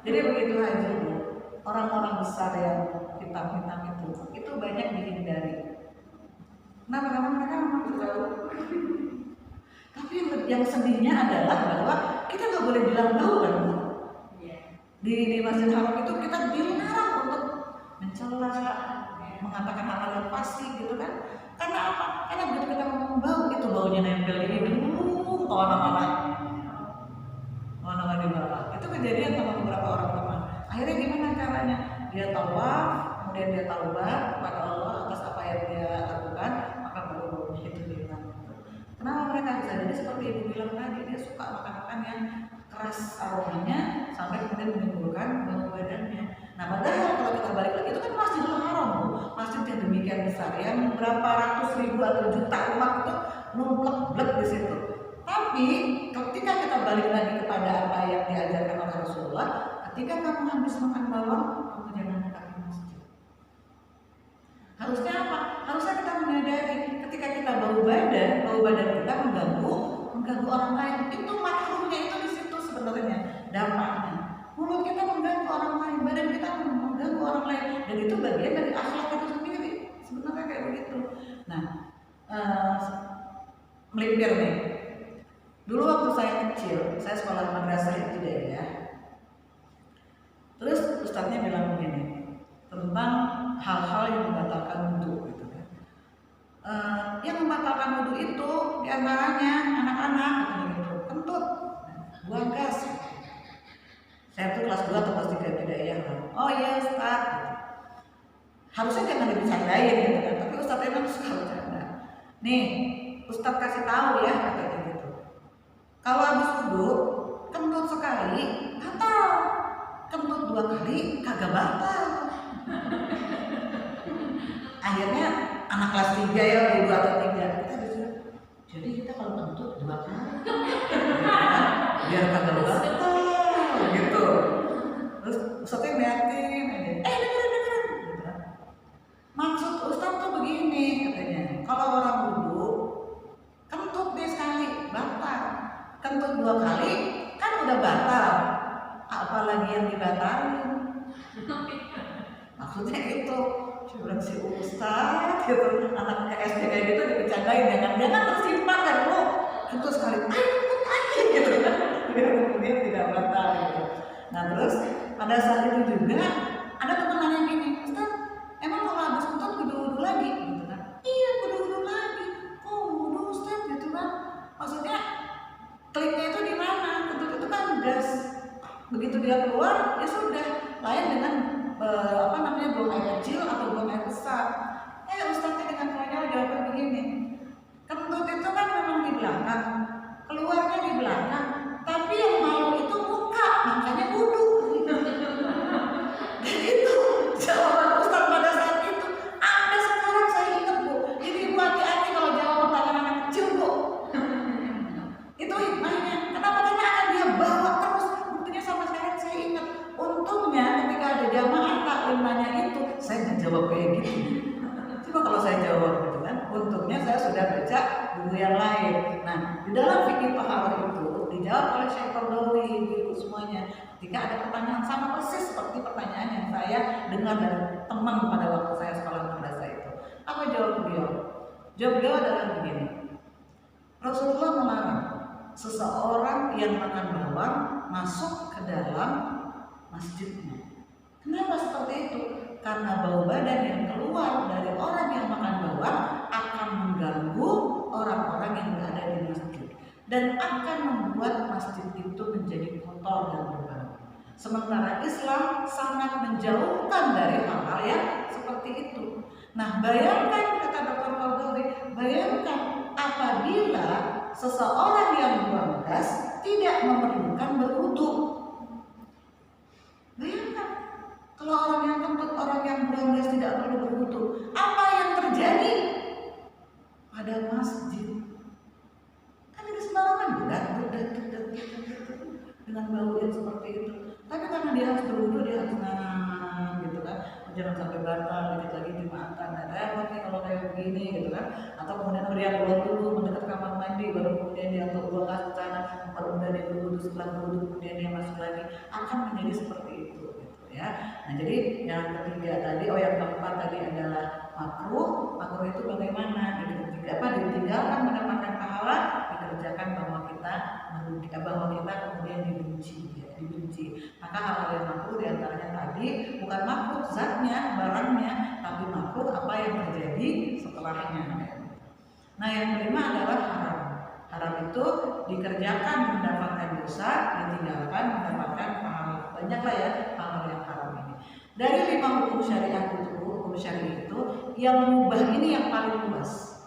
[SPEAKER 1] Jadi begitu haji Bu. Orang-orang besar yang hitam-hitam itu banyak dihindari. Kenapa? Karena mereka memang tahu. Tapi yang sedihnya adalah bahwa kita nggak boleh bilang bau kan Bu. Di Masjid Haram itu kita dilarang untuk mencela, mengatakan hal-hal yang fasik gitu kan. Karena apa? Karena begitu kita ngomong bau, itu baunya nempel di hidung, kemana-mana di bawah. Itu kejadian sama beberapa orang teman. Akhirnya gimana caranya? Dia tawaf, kemudian dia taubat kepada Allah atas apa yang dia lakukan, maka baru baunya itu hilang. Kenapa mereka bisa? Jadi seperti ibu bilang tadi, dia suka makan-makan yang keras aromanya sampai kemudian menimbulkan bau badannya. Nah padahal kalau kita balik lagi itu kan Masjidil Haram, masjid yang demikian besar, yang berapa ratus ribu atau juta umat itu numplek-blek di situ. Tapi ketika kita balik lagi kepada apa yang diajarkan oleh Rasulullah, ketika kamu habis makan bawang, kamu jangan mendekati masjid. Harusnya apa? Harusnya kita menyadari ketika kita bau badan kita mengganggu orang lain. Itu makruhnya itu di situ sebenarnya dampaknya. Mulut kita mengganggu orang lain, badan kita mengganggu orang lain, dan itu bagian dari akhlak itu sendiri. Sebenarnya kayak begitu. Nah, melipir nih. Dulu waktu saya kecil, saya sekolah madrasah ibtidaiyah. Terus ustadznya bilang begini tentang hal-hal yang membatalkan wudu gitu kan. Yang membatalkan wudu itu diantaranya anak-anak gitu, kentut, buang gas. Saya tuh kelas 2 atau kelas 3 ibtidaiyah kan. Oh iya Ustaz. Harusnya jangan dibercandain gitu kan, tapi Ustadz emang suka bercanda. Nih, Ustadz kasih tahu ya katanya gitu. Kalau habis wudu, kentut sekali batal, kentut 2 kali kagak batal. Akhirnya anak kelas 3 ya, 2 atau 3 kita disuruh. Jadi kita kalau kentut 2 kali, biar kagak batal gitu. Terus Ustadznya ngeliatin aja, dengerin gitu. Maksud Ustadz tuh begini katanya, kalau orang wudu kentut dia sekali batal, kentut 2 kali kan udah batal, apalagi yang dibatalin. Maksudnya itu curang si Ustadz gitu, anak SD kayak gitu dibercandain, jangan tersimpan kan lu kentut sekali, kentut aja gitu kan, biar kemudian tidak batal gitu. Nah terus pada saat itu juga ada teman nanya gini, Ustadz emang kalau habis kentut wudu lagi gitu kan? Iya wudu lagi. Oh wudu Ustadz gitu kan? Maksudnya kliknya itu di mana? Kentut itu kan gas. Begitu dia keluar ya sudah, lain dengan buang air kecil atau buang air besar. Ustadznya dengan konyol jawabnya begini, kentut itu kan memang di belakang, keluarnya di belakang, tapi yang malu itu muka, makanya wudu. Dan itu jawaban Ustadz pada saat itu. Ada sekarang saya ingat Bu. Jadi ibu hati-hati kalau jawab pertanyaan anak kecil Bu. Itu hikmahnya. Kenapa? Karena akan dia bawa terus. Buktinya sama sekarang saya ingat. Untungnya ketika ada jamaah taklim nanya itu, saya nggak jawab kayak gitu. Coba kalau saya jawab gitu kan. Untungnya saya sudah baca buku yang lain. Nah, di dalam fikih Taharah itu dijawab oleh Syekh Qaradawi, ibu semuanya. Ketika ada pertanyaan sama persis seperti pertanyaan yang saya dengar dari teman pada waktu saya sekolah madrasah itu. Apa jawab beliau? Jawab beliau adalah begini. Rasulullah melarang seseorang yang makan bawang masuk ke dalam masjidnya. Kenapa seperti itu? Karena bau badan yang keluar dari orang yang makan bawang akan mengganggu orang-orang yang berada di masjid dan akan membuat masjid itu menjadi kotor dan berbau. Sementara Islam sangat menjauhkan dari hal-hal yang seperti itu. Nah, bayangkan, kata Dr. Qaradawi, bayangkan apabila seseorang yang buang gas tidak memerlukan berwudu. Bayangkan kalau orang yang kentut, orang yang buang gas tidak perlu berwudu, apa yang terjadi pada masjid? Kan itu sembarangan, dengan bau yang seperti itu. Tapi karena dia harus berwudu, dia harus gitu kan, jangan sampai batal, dikit lagi jumatan, dan repot nih kalau kayak begini gitu kan. Atau kemudian dia keluar dulu mendekat kamar mandi, baru kemudian dia untuk buang gas ke sana, baru kemudian dia berwudu, setelah berwudu kemudian dia masuk lagi, akan menjadi seperti itu gitu ya. Nah, jadi yang ketiga tadi, yang keempat tadi adalah makruh. Makruh itu bagaimana? Ditinggalkan mendapatkan pahala, dikerjakan bahwa kita kemudian dibenci. Maka hal-hal yang makruh diantaranya tadi bukan makruh zatnya, barangnya, tapi makruh apa yang terjadi setelahnya. Nah, yang kelima adalah haram. Haram itu dikerjakan mendapatkan dosa, ditinggalkan mendapatkan pahala. Banyaklah ya hal-hal yang haram ini. Dari 5 hukum syariat itu, yang mubah ini yang paling luas.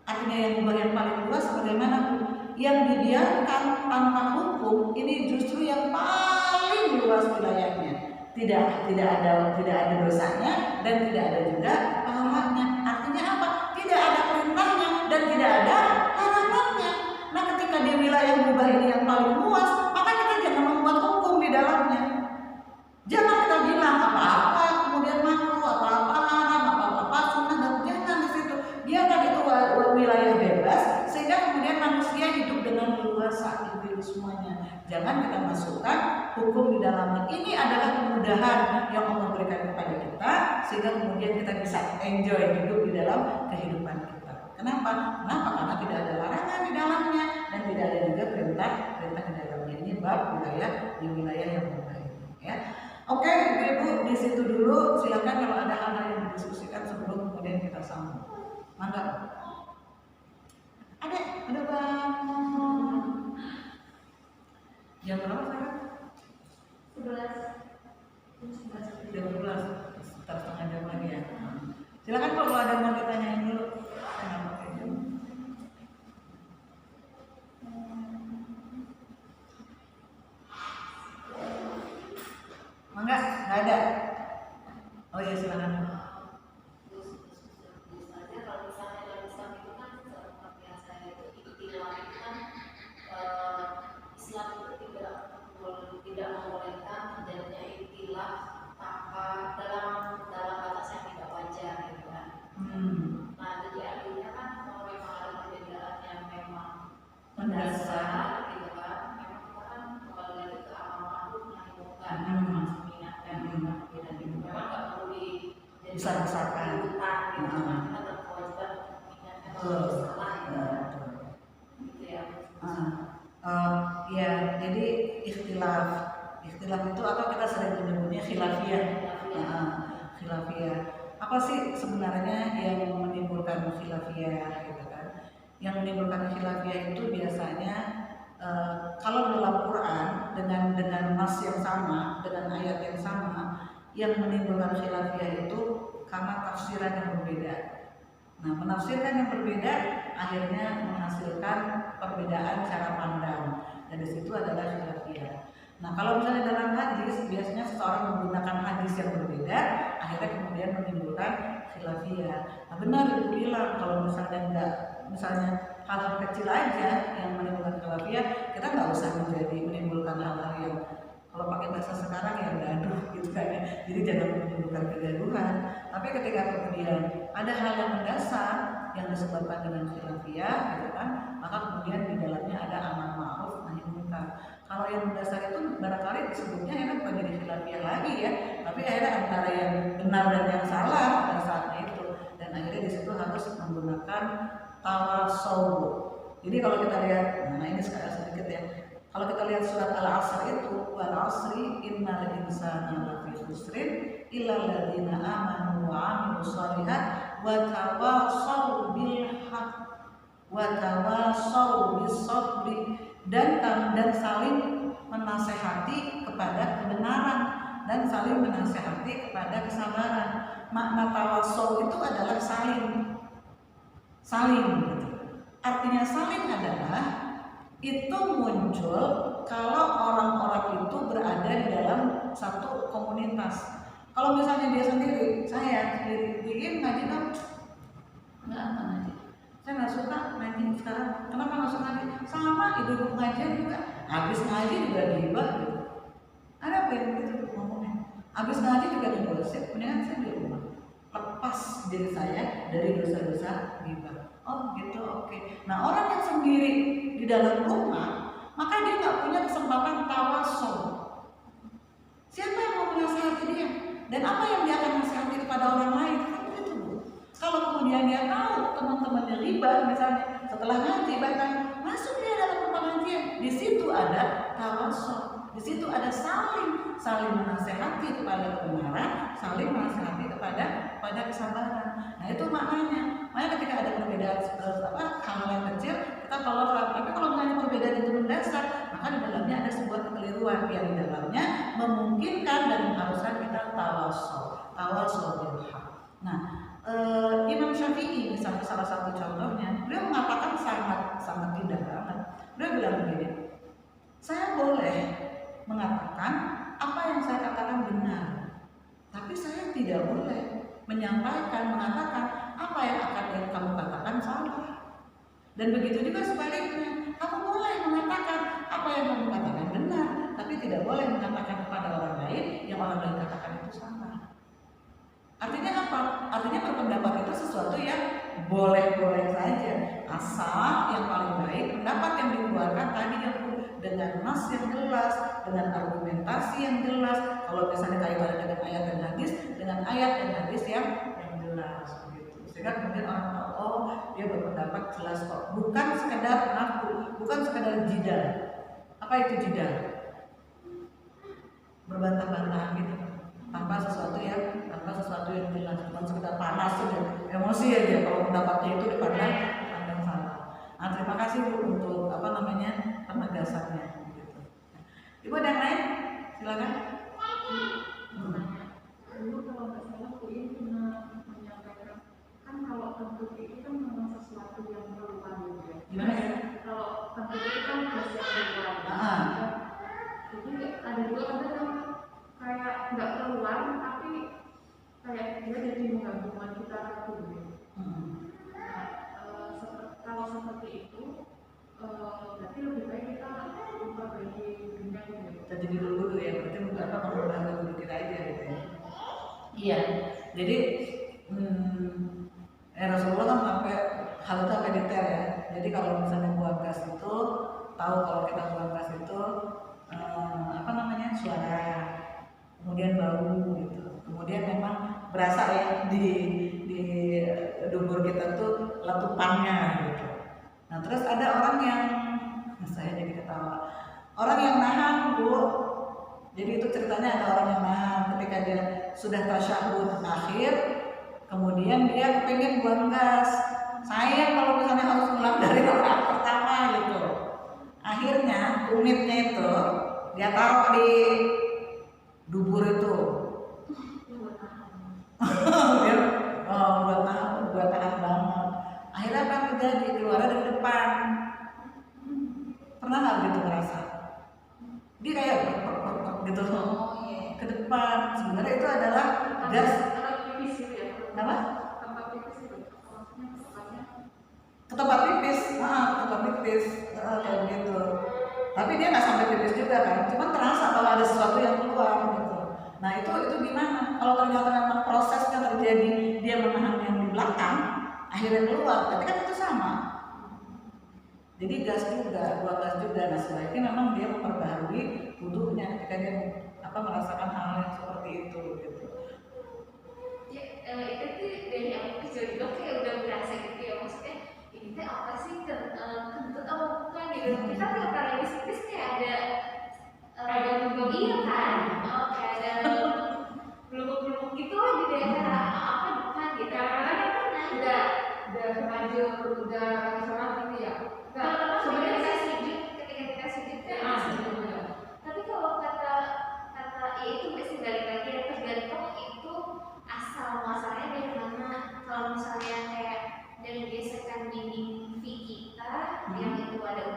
[SPEAKER 1] Artinya yang mubah yang paling luas bagaimana, Bu? Yang dibiarkan tanpa hukum ini justru yang paling luas wilayahnya. Tidak ada dosanya dan tidak ada juga pahalanya. Artinya apa? Tidak ada perintahnya dan tidak ada larangannya. Nah, ketika di wilayah mubah ini yang paling luas, maka kita jangan membuat hukum di dalamnya. Jangan kita bilang apa-apa kemudian makruh, apa-apa haram, apa-apa sunnah, dan jangan di situ. Biarkan itu wilayah bebas sehingga kemudian manusia hidup dengan leluasa itu semuanya. Jangan kita masukkan hukum di dalamnya. Ini adalah kemudahan yang Allah berikan kepada kita sehingga kemudian kita bisa enjoy hidup di dalam kehidupan kita. Kenapa? Karena tidak ada larangan di dalamnya dan tidak ada juga perintah di dalamnya. Ini bab di wilayah yang berbeda. Ya. Oke, Ibu, di situ dulu. Silakan kalau ada hal-hal yang didiskusikan sebelum kemudian kita sambung. Mangga. Ada Bang. Jam berapa sekarang? 11. Jam 11. Sekitar setengah jam lagi ya. Silakan kalau ada yang mau ditanyain dulu. Mangga, nggak ada. Oh iya, silakan.
[SPEAKER 2] Tidak membolehkan terjadinya ikhtilaf tanpa dalam batas yang tidak wajar gitu kan. Nah, jadi artinya kan kalau memang ada perbedaan yang memang mendasar gitu kan, memang kita kan kembali lagi ke amal ma'ruf nahi munkar, masih mengingatkan perbedaan itu memang nggak perlu
[SPEAKER 1] besar-besarkan
[SPEAKER 2] gitu kan, kita berkewajiban mengingatkan kalau salah gitu ya.
[SPEAKER 1] Ya, jadi ikhtilaf itu atau kita sering menyebutnya khilafiyah. Khilafiyah. Apa sih sebenarnya yang menimbulkan khilafiyah gitu kan? Yang menimbulkan khilafiyah itu biasanya kalau dalam Quran dengan nas yang sama, dengan ayat yang sama, yang menimbulkan khilafiyah itu karena tafsiran yang berbeda. Nah, menafsirkan yang berbeda akhirnya menghasilkan perbedaan cara pandang, dan di situ adalah khilafiyah. Nah, kalau misalnya dalam hadis, biasanya seseorang menggunakan hadis yang berbeda, akhirnya kemudian menimbulkan khilafiyah. Nah, benar Ibu bilang kalau misalnya hal-hal kecil aja yang menimbulkan khilafiyah, kita nggak usah menimbulkan hal-hal yang kalau pakai bahasa sekarang yang gaduh gitu kan ya. Jadi jangan menimbulkan kegaduhan. Tapi ketika kemudian ada hal yang mendasar yang disebabkan dengan khilafiyah gitu kan, maka kemudian di dalamnya ada amar ma'ruf nahi munkar. Kalau yang mendasar itu barangkali disebutnya enak bukan jadi khilafiyah lagi ya, tapi akhirnya antara yang benar dan yang salah pada saatnya itu, dan akhirnya di situ harus menggunakan tawassul. Jadi kalau kita lihat, nah ini sekarang sedikit ya. Kalau kita lihat surat Al-Asr itu, wal asri innal insana lafi khusrin illa alladziina aamanu wa 'amilus shalihat wa tawassaw bil haqq wa tawassaw bis sabri, dan saling menasehati kepada kebenaran dan saling menasehati kepada kesabaran. Makna tawassul itu adalah saling. Gitu. Artinya saling adalah itu muncul kalau orang-orang itu berada di dalam satu komunitas. Kalau misalnya dia sendiri, saya sendiri bikin ngaji kan nggak apa ngaji. Saya nggak suka ngaji sekarang. Kenapa nggak suka ngaji? Sama ibu pengajian juga. Habis ngaji juga gibah gitu. Ada apa yang gitu ngomongnya? Habis ngaji juga digosip. Mendingan saya di rumah. Lepas diri saya dari dosa-dosa gibah. Oh gitu, oke. Nah orang yang sendiri di dalam rumah, maka dia nggak punya kesempatan tawassul. Siapa yang mau menasihati dia? Dan apa yang dia akan nasihati kepada orang lain? Kan begitu Bu. Kalau kemudian dia tahu teman-temannya riba misalnya setelah ngaji bahkan masuk dia dalam pengajian, di situ ada tawassul, di situ ada saling menasihati kepada kebenaran, saling menasihati kepada kesabaran. Nah itu maknanya. Makanya ketika ada perbedaan hal yang kecil kita toleran. Tapi kalau misalnya perbedaan itu mendasar, maka di dalamnya ada sebuah kekeliruan yang di dalamnya memungkinkan dan mengharuskan kita tawassul bil haq. Nah, Imam Syafi'i misalnya salah satu contohnya, beliau mengatakan sangat indah banget. Beliau bilang begini, saya boleh mengatakan apa yang saya katakan benar, tapi saya tidak boleh mengatakan apa yang akan kamu katakan salah. Dan begitu juga sebaliknya, kamu boleh mengatakan apa yang kamu katakan benar, tapi tidak boleh mengatakan kepada orang lain yang orang lain katakan itu salah. Artinya apa? Artinya berpendapat itu sesuatu yang boleh-boleh saja, asal yang paling baik pendapat yang dikeluarkan tadi yang dengan nas yang jelas, dengan argumentasi yang jelas. Kalau misalnya kaitannya dengan ayat dan hadis, dengan ayat dan hadis yang jelas gitu. Sehingga kemudian orang tahu, oh dia berpendapat jelas kok, bukan sekedar mengaku, bukan sekedar jidal. Apa itu jidal? Berbantah-bantahan gitu, tanpa sesuatu yang jelas, bukan sekedar panas saja, emosi aja kalau pendapatnya itu dipandang salah. Nah, terima kasih Bu untuk penegasannya gitu. Ibu ada yang lain? Silakan.
[SPEAKER 3] Dulu kalau nggak salah Bu ini pernah menyampaikan, kan kalau kentut itu kan memang sesuatu yang keluar gitu ya.
[SPEAKER 1] Gimana ya?
[SPEAKER 3] Kalau kentut itu kan gas yang keluar. Jadi ada juga kadang yang kayak nggak keluar tapi kayak dia jadi mengganggu kita ragu gitu. Kalau seperti itu berarti lebih baik kita memperbaiki dunia gitu.
[SPEAKER 1] Kita jadi dulu ya, berarti memperbaiki dulu kita aja gitu ya. Iya, jadi Rasulullah kan sampai hal itu sampai detail ya. Jadi kalau misalnya buang gas itu, tahu kalau kita buang gas itu suara, kemudian bau gitu. Kemudian memang berasa ya di dubur kita tuh letupannya gitu. Nah terus ada orang yang, saya jadi ketawa, orang yang nahan Bu. Jadi itu ceritanya ada orang yang nahan ketika dia sudah tasyahud akhir, kemudian dia pengen buang gas. Sayang kalau misalnya harus ulang dari rakaat pertama gitu. Akhirnya tumitnya itu dia taruh di dubur itu. buat tahan banget. Akhirnya apa yang terjadi? Keluar dari depan. Pernah nggak gitu ngerasa? Dia kayak gitu ke depan. Sebenarnya itu adalah gas. Kenapa? Ke tempat pipis, kayak gitu. Tapi dia nggak sampai pipis juga kan, cuma terasa kalau ada sesuatu yang keluar gitu. Nah itu gimana? Kalau ternyata memang prosesnya terjadi dia menahan yang di belakang, akhirnya keluar, berarti kan itu sama. Jadi gas juga, buang gas juga. Nah sebaiknya memang dia memperbaharui wudunya ketika dia merasakan hal yang seperti itu gitu.
[SPEAKER 2] Ya, itu tuh dari aku kecil juga kayak udah berasa gitu ya, maksudnya ini teh apa sih kentut apa bukan gitu. Kita tiap kali habis kayak ada iya kan, kayak ada belum gitu lah di daerah apa bukan gitu. Kadang-kadang kan udah maju udah sholat gitu ya. Sebenarnya kita sujud ketika kita sujud kan masih juga. Tapi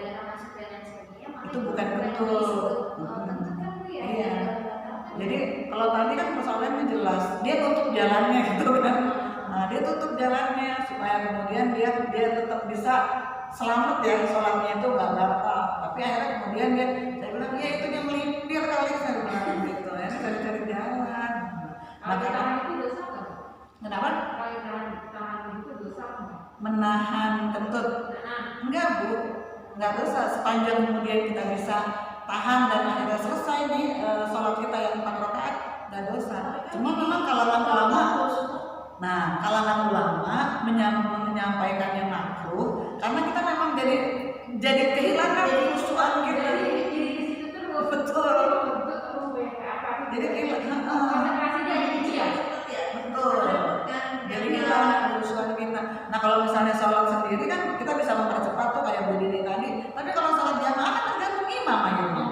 [SPEAKER 2] daerah masuk dan lain sebagainya, maka
[SPEAKER 1] Itu bukan
[SPEAKER 2] disebut kentut kan Bu ya.
[SPEAKER 1] Iya. Jadi kalau tadi kan persoalannya jelas, dia tutup jalannya gitu kan. Nah, dia tutup jalannya supaya kemudian dia tetap bisa selamat ya, sholatnya itu nggak batal. Tapi akhirnya kemudian saya bilang ya itu yang melintir kali, saya bilang gitu ya, cari-cari jalan.
[SPEAKER 3] Kalau tahan itu dosa nggak?
[SPEAKER 1] Kenapa?
[SPEAKER 3] Kalau tahan itu dosa nggak?
[SPEAKER 1] Menahan kentut? Enggak Bu, enggak dosa sepanjang kemudian kita bisa tahan dan akhirnya selesai nih sholat kita yang 4 rakaat, enggak dosa. Cuma memang kalangan ulama, kalangan ulama menyampaikannya makruh karena kita memang jadi kehilangan khusyuan kita.
[SPEAKER 3] Jadi di situ terus.
[SPEAKER 1] Betul. Jadi kehilangan.
[SPEAKER 3] Konsentrasinya jadi ya.
[SPEAKER 1] Betul. Jadi hilang khusyuan kita. Nah kalau misalnya sholat sendiri kan kita bisa mempercepat tuh kayak Bu Dini tadi. Tapi kalau sholat jamaah kan tergantung imam akhirnya.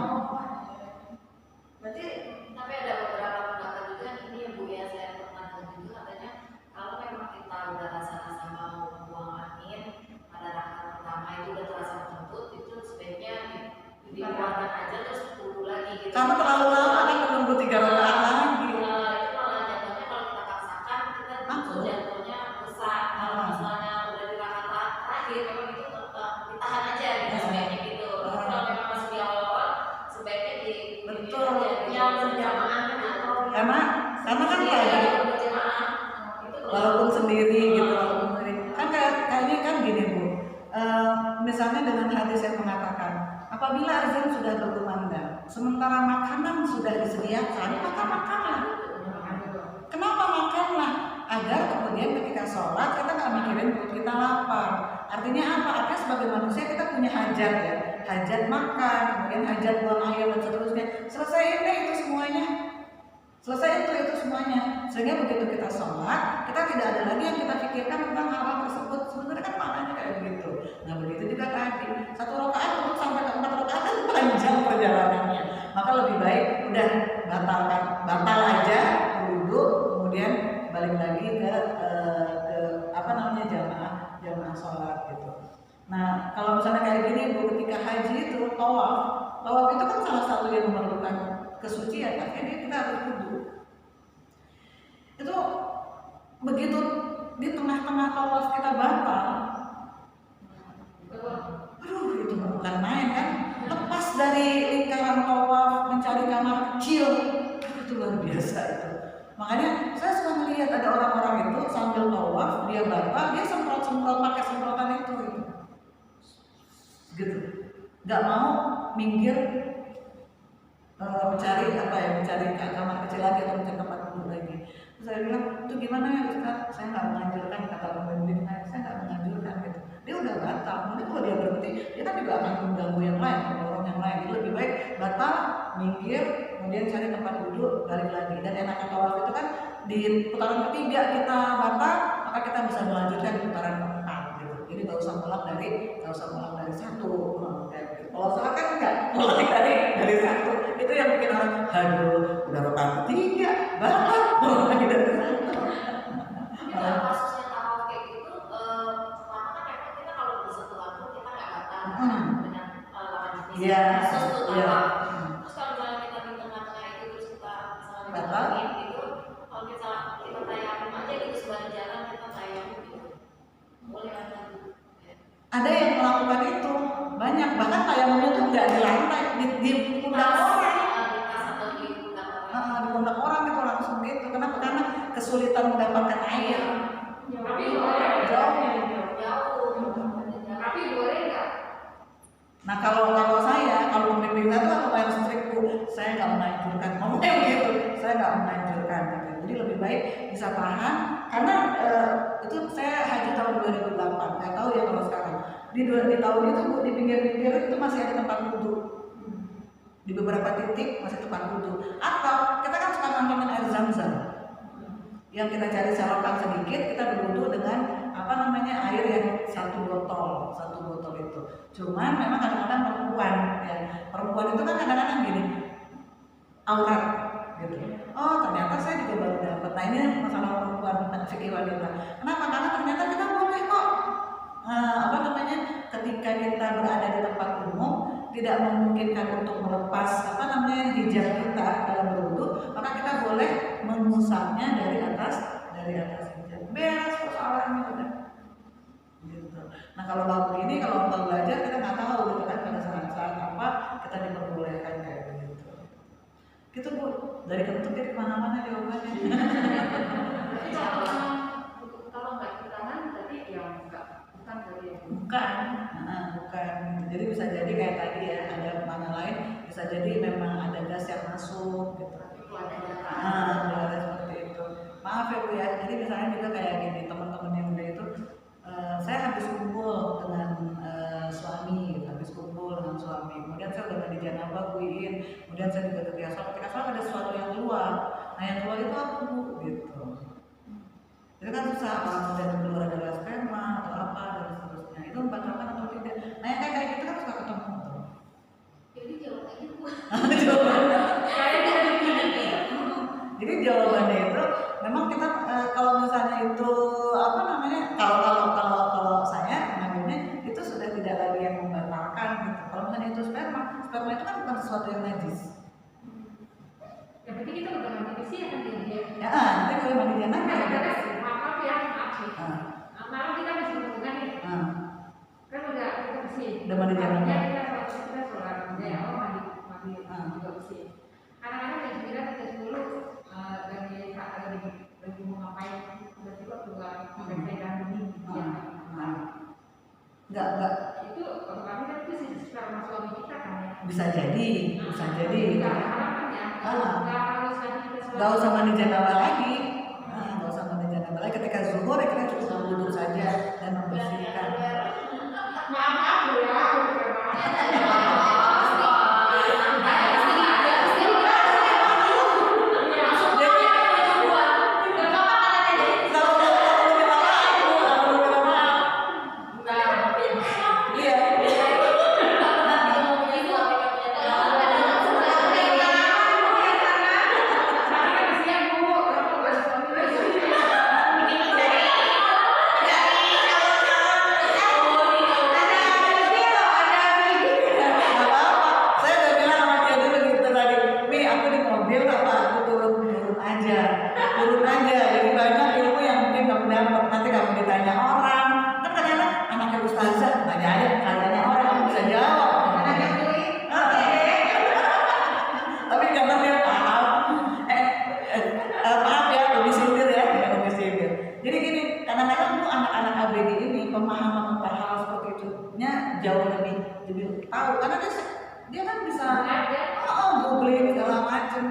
[SPEAKER 2] Berarti tapi ada beberapa pendapat juga ini ya Bu ya, saya pernah dengar juga katanya kalau memang kita udah rasa-rasa mau buang angin pada rakaat pertama itu udah terasa kentut, itu sebaiknya dikeluarkan aja terus tunggu lagi gitu.
[SPEAKER 1] Karena terlalu lama kan menunggu 3 rakaat lagi.
[SPEAKER 2] Itu malah jatuhnya kalau kita paksakan kita justru jatuhnya besar. Kalau misalnya udah di rakaat terakhir memang itu ditahan aja gitu sebaiknya gitu. Tapi kalau memang masih di awal-awal sebaiknya
[SPEAKER 1] Betul.
[SPEAKER 2] yang berjamaah atau
[SPEAKER 1] Karena kan kayak
[SPEAKER 2] berjamaah itu
[SPEAKER 1] walaupun sendiri gitu, walaupun sendiri kan kayaknya kan gini Bu. Misalnya dengan hadis yang mengatakan apabila azan sudah berkumandang sementara makanan sudah disediakan maka makanlah. Kenapa makanlah? Agar kemudian ketika sholat kita nggak mikirin perut kita lapar. Artinya apa? Artinya sebagai manusia kita punya hajat ya, hajat makan, kemudian hajat buang air dan seterusnya. Selesaiin deh itu semuanya. Selesai itu semuanya. Sehingga begitu kita sholat, kita tidak ada lagi yang kita pikirkan tentang hal-hal tersebut. Sebenarnya kan maknanya kayak begitu. Nah begitu juga tadi, 1 rakaat untuk sampai ke 4 rakaat kan panjang perjalanannya. Maka lebih baik udah batal aja, wudhu, kemudian balik lagi ke jamaah sholat gitu. Nah kalau misalnya kayak gini Bu, ketika haji itu tawaf itu kan salah satu yang memerlukan kesucian, akhirnya kita harus wudhu. Itu begitu di tengah-tengah tawaf kita batal, aduh itu bukan main kan, lepas dari lingkaran tawaf mencari kamar kecil, itu luar biasa itu. Makanya saya suka melihat ada orang-orang itu sambil tawaf dia batal, dia semprot pakai semprotan itu gitu, nggak mau minggir mencari kamar kecil lagi atau mencari tempat duduk lagi. Terus saya bilang itu gimana ya Ustaz? Saya nggak menganjurkan, kata pemimpin saya nggak menganjurkan gitu. Dia udah batal, nanti kalau dia berhenti dia kan juga akan mengganggu yang lain, orang yang lain. Jadi lebih baik batal, minggir, kemudian cari tempat duduk, balik lagi. Dan enaknya tawaf itu kan di putaran ketiga kita batal, maka kita bisa melanjutkan di putaran keempat gitu. Jadi nggak usah pulang dari satu. Kalau sholat kan enggak, mulai dari satu. Itu yang bikin orang, aduh, udah rakaat ketiga, batal, mulai dari satu.
[SPEAKER 2] Tapi dalam kasusnya tawaf kayak gitu, pertama kan memang kita kalau bersentuhan pun kita nggak batal dengan lawan jenis
[SPEAKER 1] Iya,
[SPEAKER 2] khusus tuh
[SPEAKER 1] iya.
[SPEAKER 2] tawaf. Terus kalau misalnya kita di tengah-tengah itu terus kita misalnya
[SPEAKER 1] Batal?
[SPEAKER 2] dibatangin gitu, kalau misalnya kita tayamum aja gitu sebagai jalan kita tayamum gitu, boleh kan?
[SPEAKER 1] Ada yang melakukan itu banyak, bahkan tayamumnya tuh nggak di lantai, di pundak orang.
[SPEAKER 2] Di tas atau di pundak orang.
[SPEAKER 1] Di pundak orang itu langsung gitu. Kenapa? Karena kesulitan mendapatkan air.
[SPEAKER 3] Tapi boleh
[SPEAKER 2] Jauh.
[SPEAKER 3] Tapi boleh nggak?
[SPEAKER 1] Nah kalau pembimbing saya tuh lumayan strict Bu, saya nggak menganjurkan ngomongnya begitu, saya nggak menganjurkan gitu. Jadi lebih baik bisa tahan, karena itu saya haji tahun 2008, nggak tahu ya kalau sekarang. Di tahun itu Bu, di pinggir-pinggir itu masih ada tempat wudhu. Di beberapa titik masih tempat wudhu. Atau kita kan suka ngantongin air zam-zam. Yang kita cari selokan sedikit, kita berwudhu dengan air yang satu botol itu. Cuman memang kadang-kadang perempuan itu kan kadang-kadang gini, aurat gitu. Oh ternyata saya juga baru dapat. Nah ini masalah perempuan fikih wanita. Kenapa? Karena ternyata kita boleh kok ketika kita berada di tempat umum tidak memungkinkan untuk melepas hijab kita dalam berwudu, maka kita boleh mengusapnya dari atas hijab. Beres persoalannya udah. Gitu. Nah kalau nggak begini, kalau untuk belajar kita nggak tahu gitu kan pada saat apa kita diperbolehkan kayak begitu. Gitu Bu, dari kentut ke kemana-mana jawabannya.
[SPEAKER 3] Tapi kalau nggak di tangan tadi yang bukan dari yang
[SPEAKER 1] bukan. Jadi bisa jadi kayak tadi ya, ada mana lain, bisa jadi memang ada gas yang masuk gitu. Ada seperti itu. Maaf ya Bu ya, jadi misalnya juga kayak gini, teman-teman yang udah itu, saya habis kumpul dengan suami, gitu. Habis kumpul dengan suami, kemudian saya udah mandi janabah, buin, kemudian saya juga ketika sholat ada sesuatu yang keluar. Nah yang keluar itu apa Bu? Gitu. Itu kan susah, kalau kemudian keluar adalah sperma atau apa dan seterusnya, itu membatalkan atau tidak. Nah yang kayak gitu kan suka ketemu tuh.
[SPEAKER 2] Jadi jawabannya Bu.
[SPEAKER 1] Jadi jawabannya itu memang kita kalau misalnya itu kalau saya menganggapnya itu sudah tidak lagi yang membatalkan gitu. Kalau misalnya itu sperma itu kan bukan sesuatu yang najis.
[SPEAKER 3] yang penting kita udah mandi besi ya kan dia.
[SPEAKER 1] Ya, nanti kalau mandi janabah
[SPEAKER 3] malam kita masih hubungan nih. Kan udah kita bersih.
[SPEAKER 1] Udah mandi janabah.
[SPEAKER 3] Kita sholat ya, mandi juga bersih. Kadang-kadang jam 9 atau jam 10 lagi mau ngapain, tiba-tiba keluar pegang bening.
[SPEAKER 1] Enggak.
[SPEAKER 3] Itu kami kan itu sperma suami kita kan ya.
[SPEAKER 1] Bisa jadi.
[SPEAKER 3] Enggak harapannya. Enggak harus lagi kita sholat.
[SPEAKER 1] Enggak usah mandi janabah lagi. Ketika zuhur kita cukup wudhu saja dan membersihkan.
[SPEAKER 3] Maaf ya.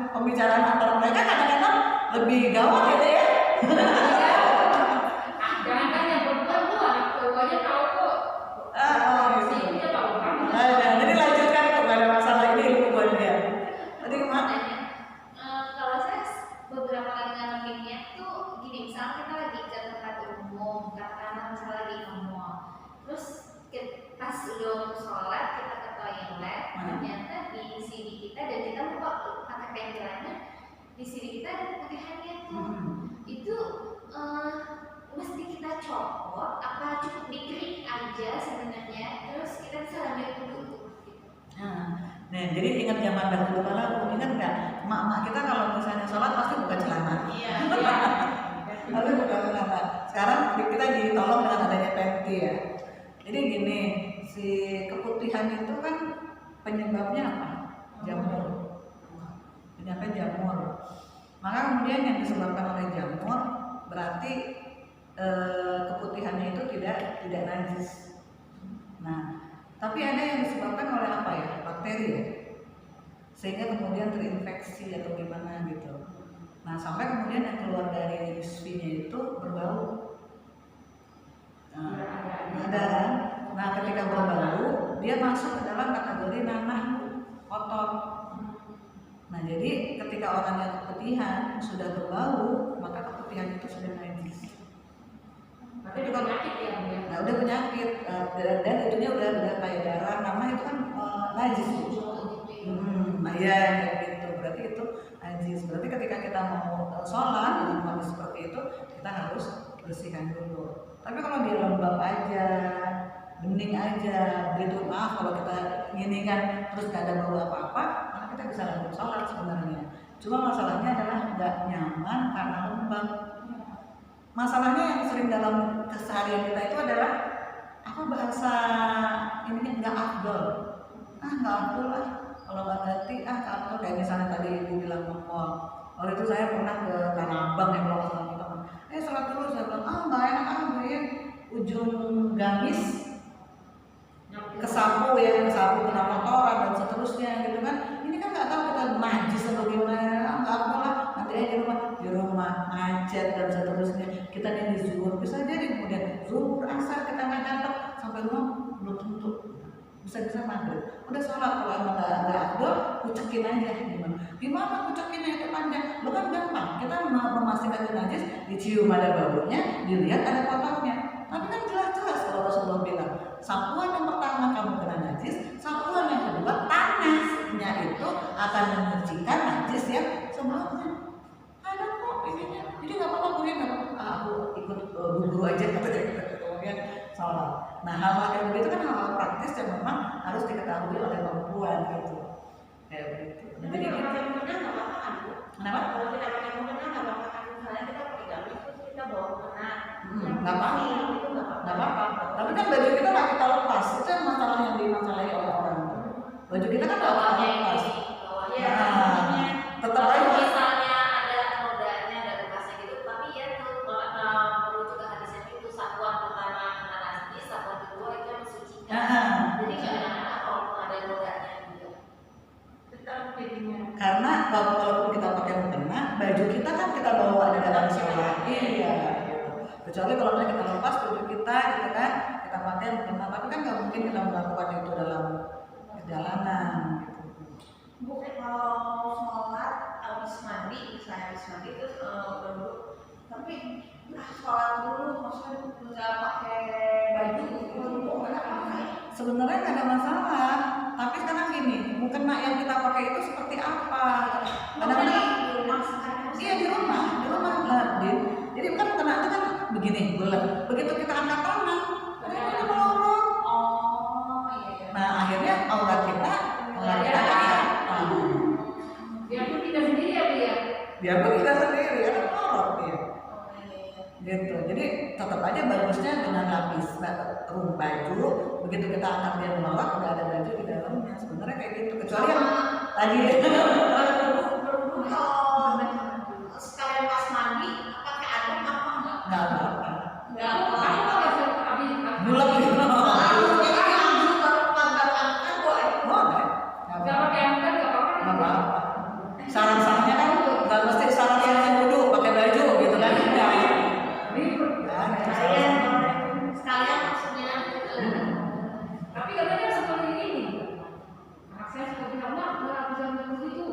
[SPEAKER 1] Pembicaraan antara mereka kadang-kadang lebih gawat ya.
[SPEAKER 3] Jangan yang perempuan tuh anak cowoknya tahu kok. Dia tahu kan.
[SPEAKER 1] Jadi lanjutkan kok, gak ada masalah, ini ilmu buat dia. Tadi kemana?
[SPEAKER 2] Kalau saya beberapa kali ngalaminnya tuh gini, misalnya kita lagi ke tempat umum, karena misalnya lagi ke mall, terus pas udah sholat kita ke toilet, ternyata di CD kita dan kita lupa pakai pentilanya, di CD kita ada putihannya tuh. Itu mesti kita copot apa cukup dikrik aja sebenarnya, terus kita bisa ambil dulu gitu.
[SPEAKER 1] Nah, jadi ingat zaman dahulu kala, ingat nggak? Emak-emak kita kalau misalnya sholat pasti buka celana.
[SPEAKER 2] Iya.
[SPEAKER 1] Lalu buka celana. Sekarang kita ditolong dengan adanya panty ya. Jadi gini, si keputihan itu kan penyebabnya apa? Jamur. Penyebabnya jamur. Maka kemudian yang disebabkan oleh jamur berarti keputihannya itu tidak najis. Nah, tapi ada yang disebabkan oleh apa ya? Bakteri ya. Sehingga kemudian terinfeksi atau gimana gitu. Nah, sampai kemudian yang keluar dari USV-nya itu berbau. Ada kan? Nah, ketika berbau, dia masuk ke dalam kategori nanah kotor. Nah, jadi ketika orang yang keputihan sudah berbau, maka keputihan itu sudah najis.
[SPEAKER 3] Tapi itu penyakit ya, Bu.
[SPEAKER 1] Nah, udah penyakit dan itunya udah kayak darah, nama itu kan najis. Nah, ya kayak gitu. Berarti itu najis. Berarti ketika kita mau sholat dengan kondisi seperti itu, kita harus bersihkan dulu. Tapi kalau dia lembab aja, bening aja, begitu maaf kalau kita gini kan terus gak ada bau apa-apa, maka kita bisa lanjut sholat sebenarnya. Cuma masalahnya adalah nggak nyaman karena lembab. Masalahnya yang sering dalam keseharian kita itu adalah apa bahasa ini nggak afdol, nggak afdol lah kalau nggak ganti nggak afdol. Kayak misalnya tadi ibu bilang ngomong, waktu itu saya pernah ke Tanah Abang yang belum sama teman, sholat dulu, saya bilang nggak enak ya ujung gamis kesapu ya, kesapu kena kotoran dan seterusnya gitu kan. Ini kan nggak tahu kita najis atau gimana, nggak apa lah, nanti aja di rumah macet dan seterusnya. Kita nih di zuhur bisa jadi, kemudian zuhur asar kita nggak datang sampai rumah belum tentu bisa maghrib. Udah sholat, kalau emang nggak afdol, kucekin aja gimana kucekinnya itu panjang, lo kan gampang. Kita memastikan itu najis, dicium ada baunya, dilihat ada kotornya. Tapi kan jelas-jelas kalau Rasulullah bilang, sapuan yang pertama kamu kena najis, sapuan yang kedua tanahnya itu akan menyucikan najis yang sebelumnya. Ada kok ininya, jadi nggak apa-apa punya aku ikut guru aja katanya gitu, kemudian sholat. Nah hal-hal kayak begitu kan hal-hal praktis yang memang harus diketahui oleh perempuan gitu, kayak begitu. Jadi
[SPEAKER 3] kalau pakai mukena nggak apa-apa kan Bu?
[SPEAKER 1] Kenapa?
[SPEAKER 3] Kalau kita pakai mukena nggak apa-apa kan? Misalnya kita pakai gamis terus kita bawa mukena,
[SPEAKER 1] nggak apa-apa.
[SPEAKER 3] itu nggak apa-apa.
[SPEAKER 1] Tapi kan baju kita nggak kita lepas, itu yang masalah yang dimasalahi oleh orang. Baju kita kan nggak kita lepas. Tetap aja.
[SPEAKER 2] Misalnya ada nodanya, ada bekasnya gitu, tapi ya tuh merujuk ke hadisnya itu sapuan pertama kena najis, sapuan kedua itu yang mensucikan. Jadi kadang-kadang kalau ada nodanya juga.
[SPEAKER 3] Tetap jadinya.
[SPEAKER 1] Karena walaupun kita pakai mukena, baju kita kan kita bawa di dalam sholat. Iya. Kecuali kalau kita lepas baju kita gitu kan, kita pakai mukena, tapi kan nggak mungkin kita melakukan itu dalam perjalanan gitu.
[SPEAKER 3] Bu, kalau sholat habis mandi, misalnya habis mandi terus dulu, tapi sholat dulu, maksudnya nggak pakai baju gitu, nggak apa-apa ya?
[SPEAKER 1] Sebenarnya nggak ada masalah, tapi sekarang gini, mukena yang kita pakai itu seperti apa? Kadang-kadang
[SPEAKER 3] di rumah sekarang.
[SPEAKER 1] iya di rumah Din. Jadi bukan mukena itu kan begini, bulat. Begitu kita angkat tangan, ini melorot.
[SPEAKER 3] Oh iya.
[SPEAKER 1] Nah akhirnya aurat kita
[SPEAKER 3] Biarpun kita sendiri ya Bu ya.
[SPEAKER 1] biarpun kita sendiri ada melorot dia.
[SPEAKER 3] Oh iya.
[SPEAKER 1] Gitu. Jadi tetap aja bagusnya dengan lapis baju. Begitu kita angkat dia melorot, udah ada baju di dalamnya. Sebenarnya kayak gitu. Kecuali yang tadi.
[SPEAKER 3] Kalau sekalian pas mandi pakai adem apa enggak?
[SPEAKER 1] Nggak apa-apa.
[SPEAKER 3] Enggak apa-apa.
[SPEAKER 1] Bulat gitu.
[SPEAKER 3] Jadi langsung baru angkat boleh.
[SPEAKER 1] Boleh.
[SPEAKER 3] Enggak pakai angkat enggak apa-apa.
[SPEAKER 1] Nggak apa-apa. Saran-sarannya kan nggak mesti saran-sarannya wudhu pakai baju gitu kan.
[SPEAKER 2] Sekalian maksudnya.
[SPEAKER 3] Tapi katanya seperti ini. Anak saya seperti kamu nggak bisa ngurus itu.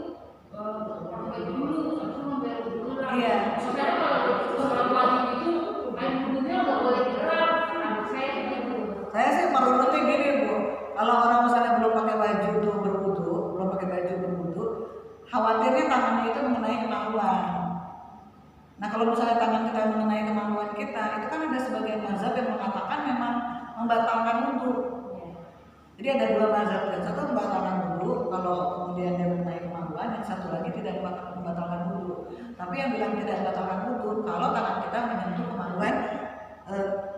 [SPEAKER 3] Pakai dulu, terus ngambil dulu lah.
[SPEAKER 1] Iya.
[SPEAKER 3] Saudara kalau wajib itu main wudhunya nggak boleh gerak. Anak saya begitu.
[SPEAKER 1] Saya sih merunutnya gini Bu, kalau orang misalnya belum pakai baju tuh berwudu, belum pakai baju berwudu, khawatirnya tangannya itu mengenai kemaluan. Nah kalau misalnya tangan kita mengenai kemaluan kita, itu kan ada sebagian mazhab yang mengatakan memang membatalkan wudu. Jadi ada dua mazhab, yang satu membatalkan wudu kalau kemudian dia mengenai kemaluan, yang satu lagi tidak membatalkan wudu. Tapi yang bilang tidak membatalkan wudu kalau tangan kita menyentuh kemaluan,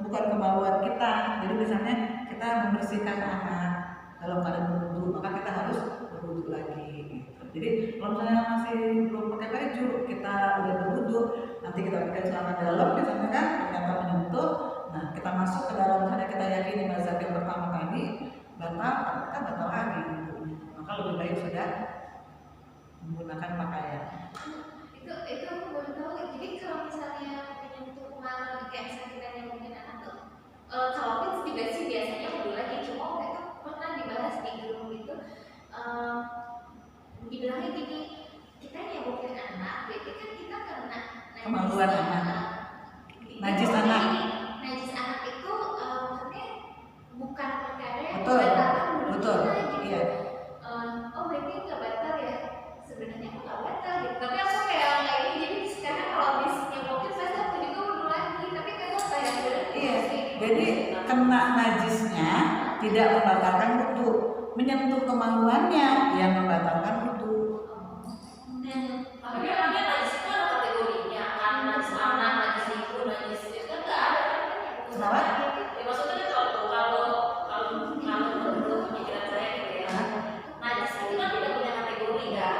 [SPEAKER 1] bukan kemaluan kita. Jadi misalnya kita membersihkan anak dalam keadaan berwudu, maka kita harus berwudu lagi gitu. Jadi kalau misalnya masih belum pakai baju, kita udah berwudu, nanti kita pakai celana dalam misalnya kan, ternyata menyentuh, nah kita masuk ke dalam, misalnya kita yakini mazhab yang pertama tadi batal, kita batal lagi wudunya. Maka lebih baik sudah menggunakan pakaian.
[SPEAKER 2] Itu aku baru tahu. Jadi kalau misalnya menyentuh kemaluan kayak misalnya kita nyambungin anak tuh, kalau kids juga sih biasanya udah lagi, cuma mereka pernah dibahas di grup itu, dibilangnya gini, kita nyambungin anak, berarti kan kita kena
[SPEAKER 1] Kemaluan anak. Najis anak.
[SPEAKER 2] Najis anak itu maksudnya bukan perkara yang
[SPEAKER 1] Betul.
[SPEAKER 2] membatalkan wudhu
[SPEAKER 1] Betul.
[SPEAKER 2] kita gitu.
[SPEAKER 1] Iya.
[SPEAKER 2] Oh berarti nggak batal ya? Sebenarnya aku nggak batal gitu. Tapi aku kayak ini, jadi sekarang kalau habis nyemokin pasti aku juga wudhu lagi. Tapi kan apa ya?
[SPEAKER 1] Iya. Jadi kena najisnya tidak membatalkan wudu, menyentuh kemaluannya yang membatalkan wudu.
[SPEAKER 2] Tapi kan dia najis itu ada kategorinya, kan najis anak, najis ibu, najis itu kan nggak ada.
[SPEAKER 1] Kenapa?
[SPEAKER 2] Ya maksudnya kalau menurut pemikiran saya gitu ya, najis itu kan tidak punya kategori kan.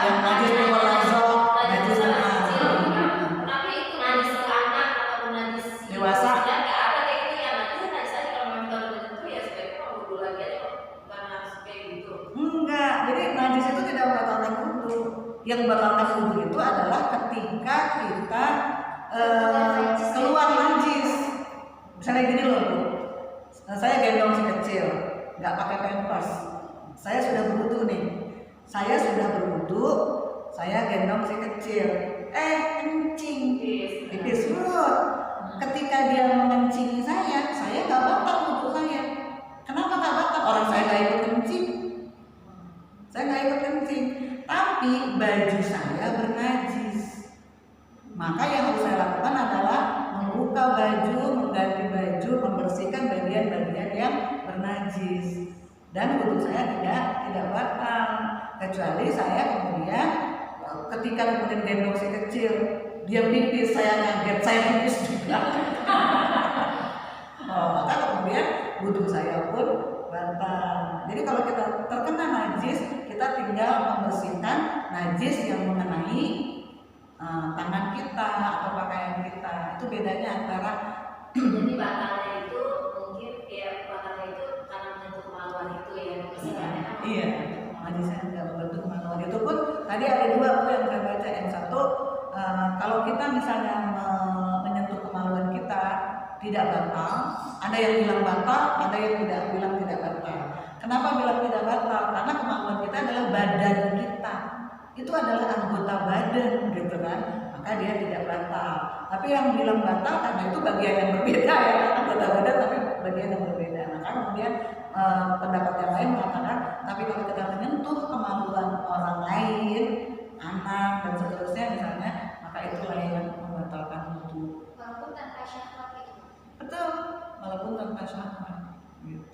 [SPEAKER 1] Yang najis mulazo, najis
[SPEAKER 2] Tapi itu najis anak atau najis
[SPEAKER 1] dewasa.
[SPEAKER 2] ya nggak ada kayak gitu ya. Najis aja kalau memang kita udah tentu ya sebaiknya mau wudhu lagi aja, bukan harus kayak gitu.
[SPEAKER 1] Enggak, jadi najis itu tidak membatalkan wudu. Yang membatalkan wudu itu adalah ketika kita keluar najis. Misalnya gini loh, Bu. Saya gendong si kecil, nggak pakai pampers. Saya sudah berwudu nih. Saya sudah berwudu, saya gendong si kecil. Kencing, pipis mulut. Ketika dia mengencingi saya nggak batal wudu saya. Kenapa nggak batal? Orang saya nggak ikut kencing. Saya nggak ikut kencing, tapi baju saya bernajis. Maka yang harus saya lakukan adalah membuka baju, mengganti baju, membersihkan bagian-bagian yang bernajis. Dan wudu saya tidak batal, kecuali saya kemudian ketika kemudian gendong si kecil, dia pipis, saya kaget, saya pipis juga. Maka kemudian wudu saya pun batal. Jadi kalau kita terkena najis, kita tinggal membersihkan najis yang mengenai tangan kita atau pakaian kita. Itu bedanya antara
[SPEAKER 2] Jadi batalnya itu mungkin ya batalnya itu karena menyentuh kemaluan itu ya membersihkannya.
[SPEAKER 1] iya, najisnya tidak membentuk kemaluan. Itu pun tadi ada dua Bu yang saya baca. Yang satu, kalau kita misalnya menyentuh kemaluan kita tidak batal. Ada yang bilang batal, ada yang tidak bilang tidak batal. Kenapa bilang tidak batal? Karena kemaluan kita adalah badan kita. Itu adalah anggota badan gitu kan, maka dia tidak batal. Tapi yang bilang batal karena itu bagian yang berbeda ya, anggota badan tapi bagian yang berbeda. Maka kemudian pendapat yang lain mengatakan, tapi kalau kita menyentuh kemaluan orang lain, anak dan seterusnya misalnya, maka itulah yang membatalkan wudu.
[SPEAKER 2] Walaupun tanpa syahwat itu.
[SPEAKER 1] Betul, walaupun tanpa syahwat. Gitu.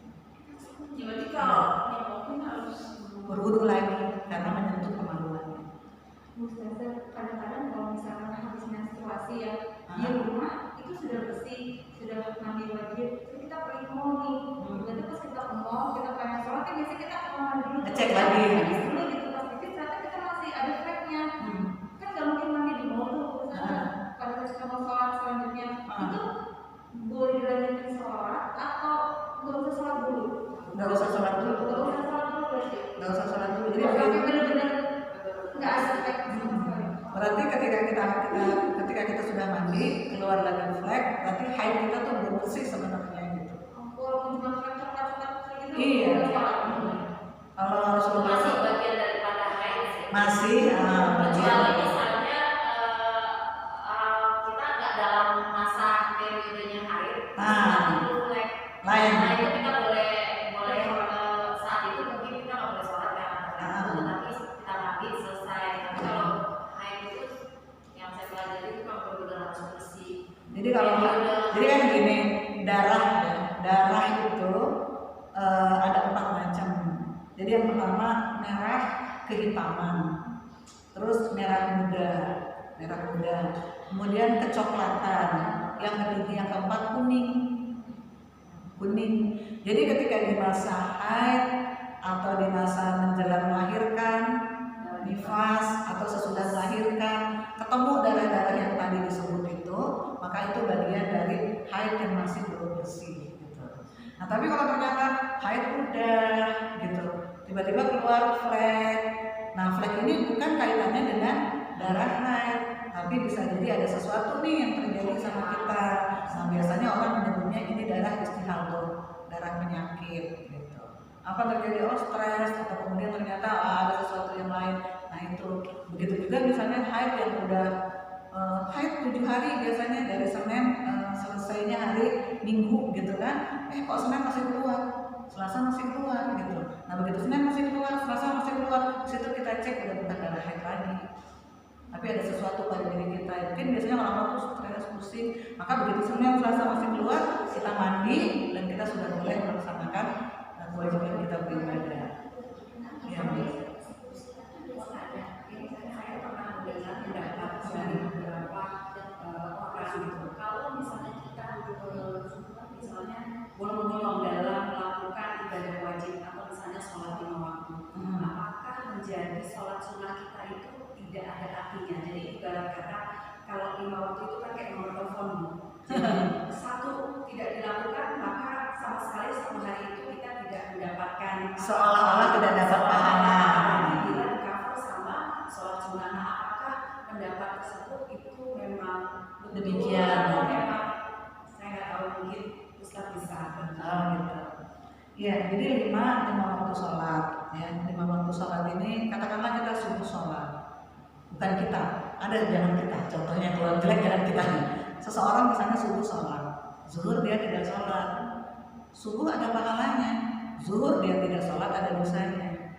[SPEAKER 3] Jadi kalau yang mungkin harus
[SPEAKER 1] Berwudu lagi karena menyentuh kemaluannya.
[SPEAKER 3] Ustazah, kadang-kadang kalau misalnya habis menstruasi ya di rumah itu sudah bersih, sudah mandi wajib, terus kita pergi ke mall nih. Berarti pas kita ke mall, kita pengen sholat kan biasanya kita dulu
[SPEAKER 1] Ngecek lagi.
[SPEAKER 3] dulu gitu, pas dikit ternyata kita masih ada flagnya. Kan nggak mungkin mandi di mall tuh, misalnya pada saat kita mau sholat selanjutnya itu boleh dilanjutin sholat atau nggak usah sholat dulu?
[SPEAKER 1] Nggak usah sholat dulu.
[SPEAKER 3] Nggak usah sholat dulu berarti.
[SPEAKER 1] Nggak usah sholat dulu. Jadi
[SPEAKER 3] Tapi benar-benar nggak ada flag sama sekali.
[SPEAKER 1] berarti ketika kita sudah mandi keluar lagi flek, berarti haid kita tuh belum bersih sebenarnya gitu.
[SPEAKER 3] Walaupun cuma coklat-coklat gitu.
[SPEAKER 1] Iya. Kalau Rasulullah
[SPEAKER 2] Masih bagian daripada haid sih.
[SPEAKER 1] masih
[SPEAKER 2] Kecuali
[SPEAKER 1] bagian.
[SPEAKER 2] misalnya kita nggak dalam masa periodenya haid, itu flek.
[SPEAKER 1] Lain.
[SPEAKER 2] Nah itu kita boleh saat itu mungkin kita nggak boleh sholat ya, tapi kita mandi selesai. Tapi kalau haid itu yang saya pelajari itu kalau benar-benar harus bersih.
[SPEAKER 1] Jadi jadi kan gini, darah ya, darah itu ada 4 macam. Jadi yang pertama merah kehitaman, terus merah muda, kemudian kecoklatan, yang ketiga yang keempat kuning. Jadi ketika di masa haid atau di masa menjelang melahirkan, nifas atau sesudah melahirkan, ketemu darah-darah yang tadi disebut itu, maka itu bagian dari haid yang masih belum bersih gitu. Nah tapi kalau ternyata haid udah gitu, tiba-tiba keluar flek. Nah flek ini bukan kaitannya dengan darah haid, tapi bisa jadi ada sesuatu nih yang terjadi sama kita. Nah biasanya orang menyebutnya ini darah istihadah, darah penyakit gitu. Apa terjadi? Oh stres, atau kemudian ternyata ada sesuatu yang lain. Nah itu begitu juga misalnya haid yang udah haid 7 hari biasanya dari Senin selesainya hari Minggu gitu kan. Kok Senin masih keluar, Selasa masih keluar gitu. Nah begitu Senin masih keluar, Selasa masih keluar, situ kita cek udah bukan darah haid lagi, tapi ada sesuatu pada diri kita. Mungkin biasanya orang tuh stres, pusing, maka begitu Senin Selasa masih keluar, kita mandi dan kita sudah boleh melaksanakan kewajiban kita beribadah. Ya,
[SPEAKER 2] saya pernah mendengar pendapat dari beberapa orang gitu. Kalau misalnya kita misalnya bolong-bolong dalam melakukan ibadah wajib atau misalnya sholat 5 waktu, apakah menjadi sholat sunnah kita itu tidak ada artinya? Jadi ibarat kata kalau 5 waktu itu kan kayak nomor telepon, jadi satu tidak dilakukan maka sama sekali satu hari itu kita tidak mendapatkan
[SPEAKER 1] seolah-olah tidak dapat pahala.
[SPEAKER 2] Bila di cover sama sholat sunnah. Nah, apakah pendapat tersebut itu memang
[SPEAKER 1] Demikian.
[SPEAKER 2] atau memang saya nggak tahu, mungkin Ustaz bisa bantu.
[SPEAKER 1] Gitu. Ya, jadi 5 waktu sholat. Ya, 5 waktu sholat ini katakanlah kita subuh sholat. Bukan kita, ada jangan kita. Contohnya kalau jelek jangan kita. Seseorang misalnya subuh sholat, zuhur dia tidak sholat. Subuh ada pahalanya, zuhur dia tidak sholat ada dosanya.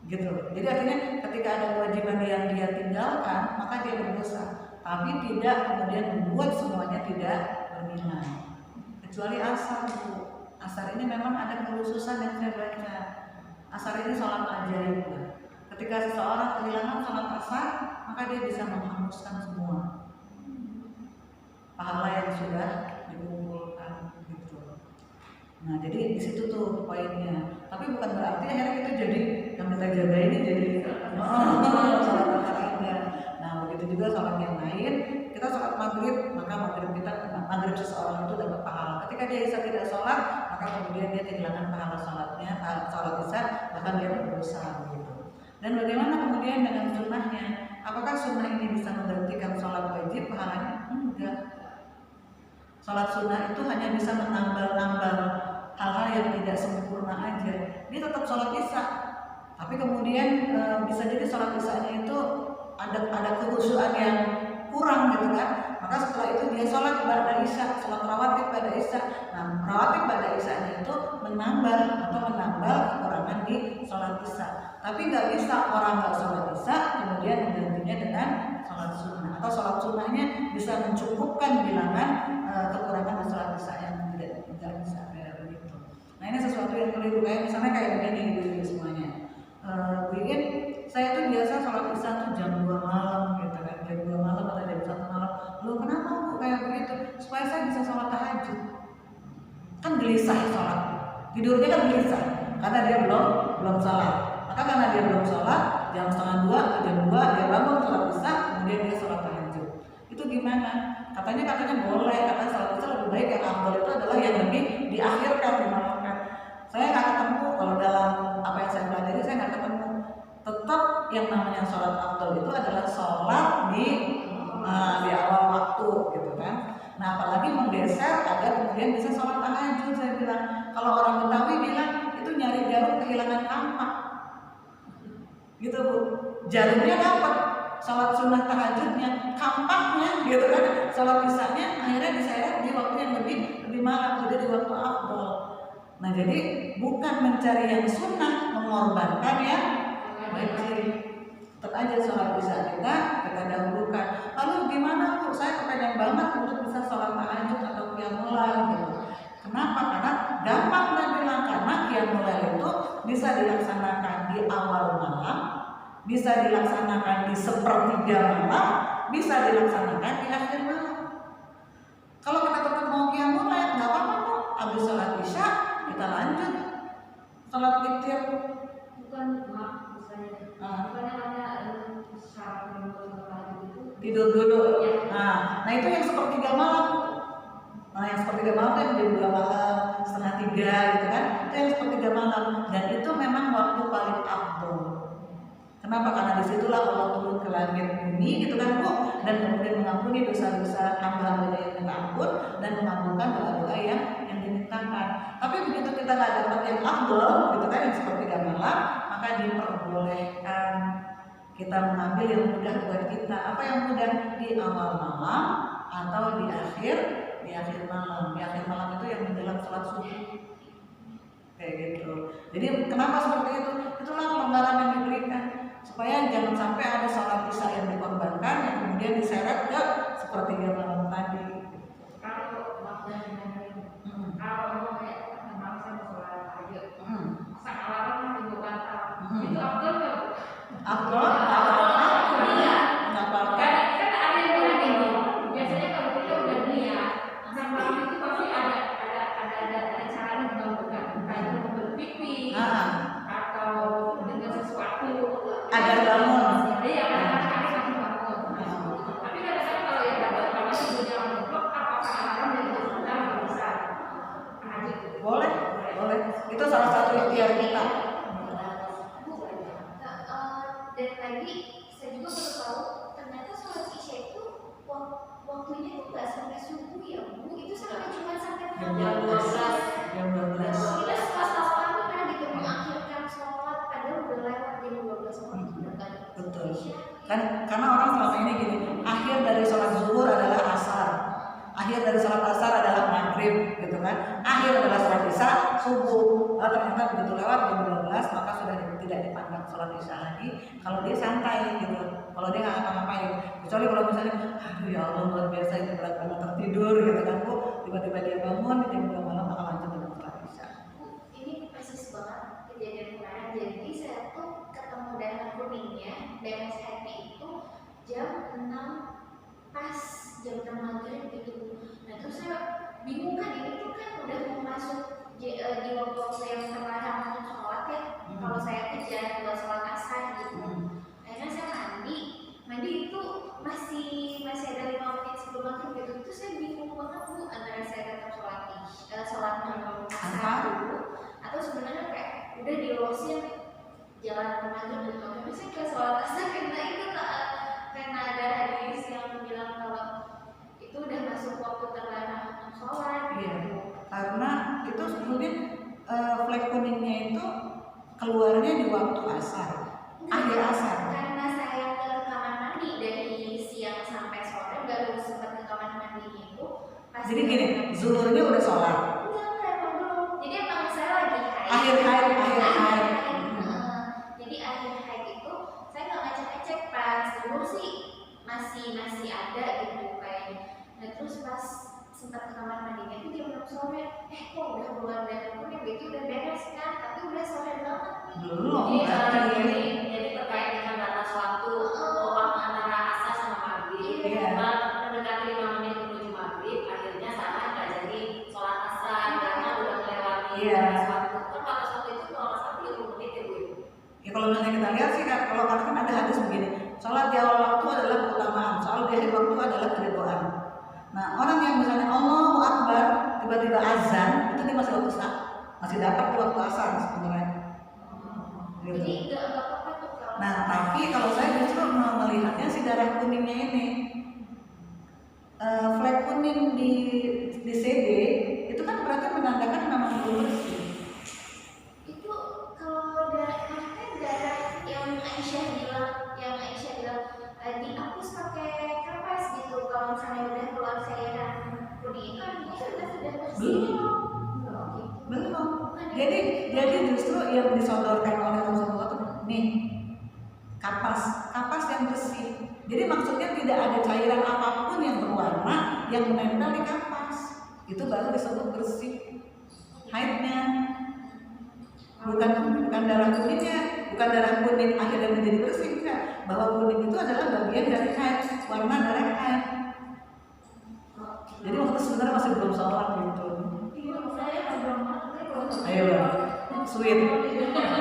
[SPEAKER 1] Gitu. Jadi artinya ketika ada kewajiban yang dia tinggalkan, maka dia berdosa. Tapi tidak kemudian membuat semuanya tidak bernilai. Kecuali asar, Bu. Asar ini memang ada kekhususan yang saya baca. Asar ini sholat ajaib. Ketika seseorang kehilangan sholat asar, maka dia bisa menghanguskan semua pahala yang sudah dikumpulkan gitu. Nah, jadi di situ tuh poinnya. Tapi bukan berarti akhirnya kita jadi yang kita jaga ini jadi sholat asar enggak. Nah, begitu juga sholat yang lain. Kita sholat maghrib, maka maghrib seseorang itu dapat pahala. Ketika dia isya tidak sholat, maka kemudian dia kehilangan pahala sholatnya, sholat isya, bahkan dia berdosa gitu. Dan bagaimana kemudian dengan sunnahnya? Apakah sunnah ini bisa menggantikan sholat wajib pahalanya? Enggak. Sholat sunnah itu hanya bisa menambal-nambal hal-hal yang tidak sempurna aja. Dia tetap sholat isya, tapi kemudian bisa jadi sholat isyanya itu ada kekhusyuan yang kurang gitu kan. Maka setelah itu dia sholat ba'da isya, sholat rawatib ba'da isya. Nah, rawatib ba'da isyanya itu menambal kekurangan di sholat isya. Tapi nggak bisa orang nggak sholat isya kemudian menggantinya dengan sholat sunnah, atau sholat sunnahnya bisa mencukupkan bilangan kekurangan di sholat isya yang tidak bisa kayak begitu. Nah, ini sesuatu yang keliru. Kayak misalnya kayak begini ibu-ibu semuanya. Begini, saya tuh biasa sholat isya tuh jam 2 malam gitu kan, jam 2 malam atau jam 1 malam. Loh, kenapa Bu kayak begitu? Supaya saya bisa sholat tahajud. Kan gelisah sholat, tidurnya kan gelisah karena dia belum sholat. Maka karena dia belum sholat, jam 1:30 atau jam 2 dia bangun sholat isya, kemudian dia sholat tahajud. Itu gimana? Katanya boleh, katanya sholat isya lebih baik, yang afdal itu adalah yang lebih diakhirkan, dimalamkan. Saya nggak ketemu, kalau dalam apa yang saya pelajari saya nggak ketemu. Tetap yang namanya sholat afdal itu adalah sholat di awal waktu gitu kan. Nah, apalagi menggeser agar kemudian bisa sholat tahajud. Saya bilang, kalau orang Betawi bilang itu nyari jarum kehilangan kampak gitu Bu. Jarumnya dapat, sholat sunnah tahajudnya, kampaknya gitu kan, sholat isyanya akhirnya diseret di waktu yang lebih malam, jadi di waktu afdal. Nah, jadi bukan mencari yang sunnah, mengorbankan yang wajib. Tetap aja sholat isya kita dahulukan. Lalu gimana Bu? Saya kepengen banget untuk bisa sholat tahajud atau qiyamul lail gitu. Kenapa? Karena gampang saya bilang, karena qiyamul lail itu bisa dilaksanakan di awal malam, bisa dilaksanakan di sepertiga malam, bisa dilaksanakan di akhir malam. Kalau kita tetap mau qiyamul lail, nggak apa-apa kok. Habis sholat isya kita lanjut sholat witir.
[SPEAKER 3] Bukan bukannya ada syarat itu
[SPEAKER 1] tidur dulu. Nah itu yang sepertiga malam. Nah, yang sepertiga malam itu yang jam 2 malam, 2:30 gitu kan. Itu yang sepertiga malam, dan itu memang waktu paling afdal. Kenapa? Karena disitulah Allah turun ke langit bumi gitu kan Bu, dan kemudian mengampuni dosa-dosa hamba-hambanya yang minta ampun dan mengabulkan doa-doa yang dimintakan. Tapi begitu kita nggak dapat yang afdal gitu kan, yang sepertiga malam, maka diperbolehkan kita mengambil yang mudah buat kita. Apa yang mudah? Di awal malam atau di akhir malam. Di akhir malam itu yang menjelang sholat subuh. Kayak gitu. Jadi kenapa seperti itu? Itulah kelonggaran yang diberikan supaya jangan sampai ada sholat isya yang dikorbankan yang kemudian diseret ke sepertiga malam tadi.
[SPEAKER 3] kalau waktunya
[SPEAKER 1] Afdol nggak apa-apa.
[SPEAKER 3] Kan ada yang bilang gini, biasanya kalau kita udah niat, jam malam itu pasti ada cara menggabungkan, entah itu berpipi atau dengan sesuatu.
[SPEAKER 1] Ada bangun.
[SPEAKER 3] Iya, kadang-kadang ada bangun. Tapi kadang-kadang kalau yang dapat sebelumnya mengeblok, apakah haram dan tidak bisa?
[SPEAKER 1] Boleh. Itu salah satu ikhtiar kita.
[SPEAKER 2] Dan lagi saya juga baru tahu ternyata sholat isya itu waktunya itu nggak sampai subuh ya Bu, itu cuma sampai
[SPEAKER 1] Jam 12.
[SPEAKER 2] Kita setelah kan pernah gitu mengakhirkan sholat padahal udah lewat jam 12 malam sudah kan.
[SPEAKER 1] Betul. Kan karena orang selama ini gini, akhir dari sholat zuhur adalah asar, akhir dari sholat asar adalah maghrib, gitu kan? Akhir adalah sholat isya subuh. Lalu ternyata begitu lewat jam 12 maka sudah tidak dipandang sholat isya lagi. Kalau dia santai gitu, kalau dia nggak ngapa-ngapain, kecuali kalau misalnya, aduh ya Allah luar biasa itu berat banget tertidur gitu kan Bu, tiba-tiba dia bangun di jam 2 malam maka lanjut dengan sholat isya.
[SPEAKER 2] Ini persis banget kejadian kemarin. Jadi saya tuh ketemu darah kuningnya, darah saya itu jam 6 pas jam 6 maghrib gitu. Nah terus saya bingung kan, ini tuh kan udah mau masuk di waktu yang terlarang untuk sholat ya. Kalau saya kerja buat sholat asar gitu. Akhirnya saya mandi itu masih ada 5 menit sebelum maghrib gitu. Itu saya bingung banget Bu, antara saya tetap sholat asar dulu atau sebenarnya kayak udah dilosin jalan ke maghrib gitu. Tapi saya ke sholat asar karena itu karena ada hadis yang bilang kalau itu udah masuk waktu terlarang untuk sholat.
[SPEAKER 1] Iya. Karena itu sebetulnya flag kuningnya itu keluarnya di waktu asar, akhir asar.
[SPEAKER 2] Karena saya ke kamar mandi dari siang sampai sore baru sempat ke kamar mandi itu.
[SPEAKER 1] Jadi gini, zuhurnya udah sholat.
[SPEAKER 2] Enggak, emang belum. Jadi emang saya lagi haid.
[SPEAKER 1] Akhir haid.
[SPEAKER 2] Jadi akhir haid itu saya nggak ngecek pas zuhur sih masih ada gitu kayaknya. Nah terus pas sempat ke kamar mandinya itu jam 6 sore, kok udah keluar dari kuning gitu udah beres kan, tapi udah sore banget nih.
[SPEAKER 1] Belum.
[SPEAKER 2] Jadi terkait dengan batas waktu antara asar sama maghrib.
[SPEAKER 1] Iya.
[SPEAKER 2] Mendekati 5 menit menuju maghrib, akhirnya sama nggak jadi sholat asar karena udah melewati batas waktu. Kan batas waktu itu kalau nggak salah 30 menit ya Bu.
[SPEAKER 1] Ya kalau misalnya kita lihat sih kan, kalau kan ada hadis begini, sholat di awal waktu adalah keutamaan, sholat di akhir waktu adalah keridhaan. Nah orang yang misalnya Allahu Akbar tiba-tiba azan itu dia masih waktu sah, masih dapat di waktu asar sebenarnya. Gitu.
[SPEAKER 2] Jadi nggak apa-apa tuh kalau.
[SPEAKER 1] Nah tapi kalau saya justru melihatnya si darah kuningnya ini, flag kuning di CD itu kan berarti menandakan memang belum bersih.
[SPEAKER 2] Itu kalau darah yang Aisyah bilang dihapus pakai kertas gitu. Kalau misalnya udah keluar cairan kuning kan itu sudah bersih.
[SPEAKER 1] Belum. Jadi justru yang disodorkan oleh Rasulullah itu nih kapas yang bersih. Jadi maksudnya tidak ada cairan apapun yang berwarna yang menempel di kapas. Itu baru disebut bersih. Haidnya bukan darah kuningnya, bukan darah kuning akhirnya menjadi bersih, enggak. Bahwa kuning itu adalah bagian dari haid, warna darah haid. Jadi waktu sebenarnya masih belum sholat gitu. Ayo, sweet.
[SPEAKER 4] Aku pernah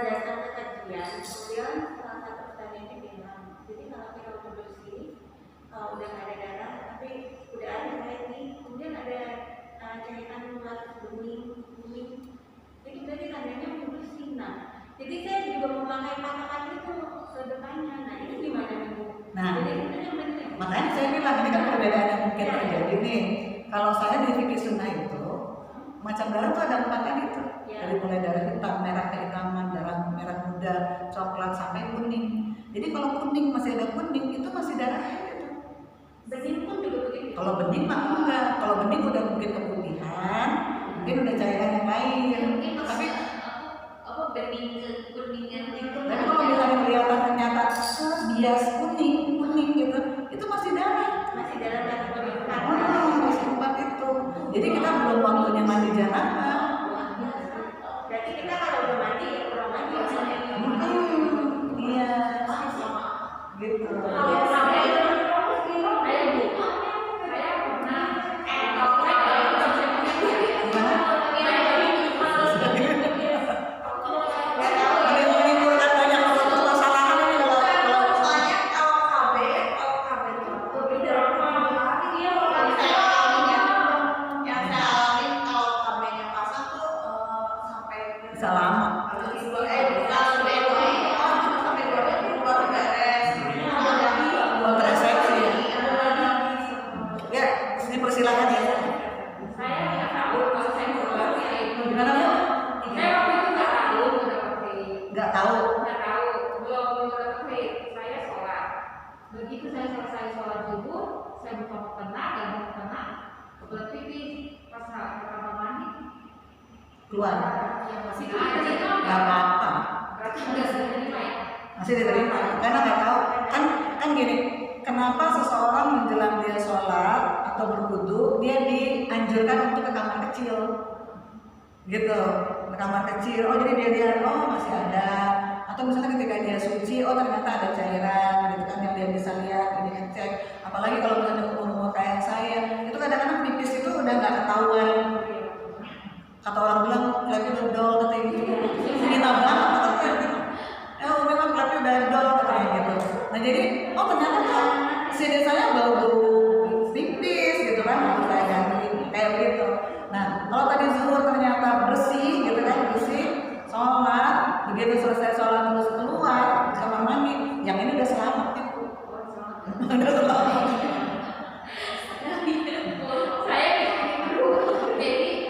[SPEAKER 4] datang ke kajian, kemudian salah satu pertanyaannya bilang, jadi kalau kita udah bersih, kalau udah nggak ada darah, tapi udah ada haid nih, kemudian ada cairan keluar kuning, jadi berarti tandanya udah bersih. Nah, jadi saya juga memakai patokan itu ke depannya. Nah, ini gimana nih Bu?
[SPEAKER 1] Nah,
[SPEAKER 4] jadi sebenarnya benar.
[SPEAKER 1] makanya saya bilang ini kan perbedaan yang mungkin terjadi nih. Kalau saya di fikih sunnah itu macam darah itu ada 4 kan itu. Dari mulai darah hitam, merah kehitaman, darah merah muda, coklat sampai kuning. Jadi kalau kuning masih ada kuning itu masih darah haid itu.
[SPEAKER 4] Bening pun juga begitu.
[SPEAKER 1] Kalau bening mah enggak. Kalau bening udah mungkin keputihan, mungkin udah cairan yang lain.
[SPEAKER 2] Mungkin
[SPEAKER 1] Tapi
[SPEAKER 2] bening ke kuningan gitu.
[SPEAKER 1] tapi kalau misalnya kelihatan ternyata bias kuning gitu, itu masih darah.
[SPEAKER 4] Masih dalam kategori
[SPEAKER 1] Masih 4 itu. Jadi kita belum waktunya mandi janabah.
[SPEAKER 4] Berarti kita kalau udah mandi ya kurang mandi ya.
[SPEAKER 1] bisa lama. Buat resepsi ya. Sini persilakan ya.
[SPEAKER 3] Saya nggak tahu kalau saya keluar
[SPEAKER 1] Gimana Bu?
[SPEAKER 3] saya waktu itu nggak tahu udah pakai.
[SPEAKER 1] Nggak tahu.
[SPEAKER 3] Nggak tahu, belum pakai. Saya sholat. Begitu saya selesai sholat subuh, saya buka mukena dan mukena kebelet pipis pas kamar mandi.
[SPEAKER 1] Keluar.
[SPEAKER 3] Yang masih ada itu
[SPEAKER 1] Nggak apa-apa.
[SPEAKER 3] berarti sudah diterima ya.
[SPEAKER 1] Masih diterima. Karena nggak tahu. Kan gini. Kenapa seseorang menjelang dia sholat atau berwudu dia dianjurkan untuk ke kamar kecil, gitu, ke kamar kecil. Oh jadi dia lihat, oh masih ada. Atau misalnya ketika dia suci, oh ternyata ada cairan, gitu kan yang dia bisa lihat, dia ngecek. Apalagi kalau misalnya umur kayak saya, itu kadang-kadang pipis itu udah nggak ketahuan. Kata orang bilang klepnya udah dol katanya gitu. Kita banget katanya. Memang klepnya udah dol katanya gitu. Nah jadi, oh ternyata CD saya bau pipis gitu kan, harus saya ganti kayak begitu. Nah kalau tadi zuhur ternyata bersih gitu kan, bersih, sholat, begitu selesai sholat terus keluar ke kamar mandi, yang ini udah selamat itu. Udah selamat.
[SPEAKER 2] Saya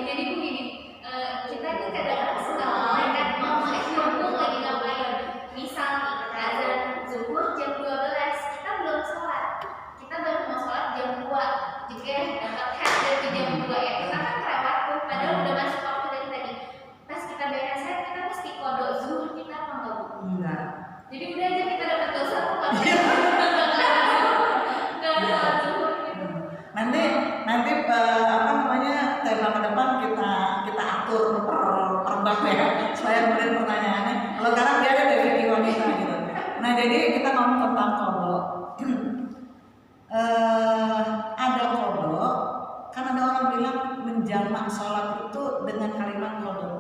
[SPEAKER 2] jadi begini, kita itu kadang-kadang suka melengket mau mumpung lagi ngapain. Misal nih azan zuhur jam 12, kita belum sholat, kita baru mau sholat jam 2, jika dapat hadir ke jam 2 ya kita kan kelewat tuh, padahal udah masuk waktu dari tadi. Pas kita beresin kita mesti kodok zuhur kita apa enggak Bu?
[SPEAKER 1] Enggak.
[SPEAKER 2] Jadi udah aja kita dapat dosa tuh nggak sholat zuhur gitu.
[SPEAKER 1] Nanti apa namanya tema ke depan kita atur per bab ya supaya kemudian pertanyaannya. Kalau sekarang dia ada definisi wanita gitu. Nah jadi kita ngomong tentang kodok. Ada kodok, kan ada orang bilang menjamak sholat itu dengan kalimat kodok.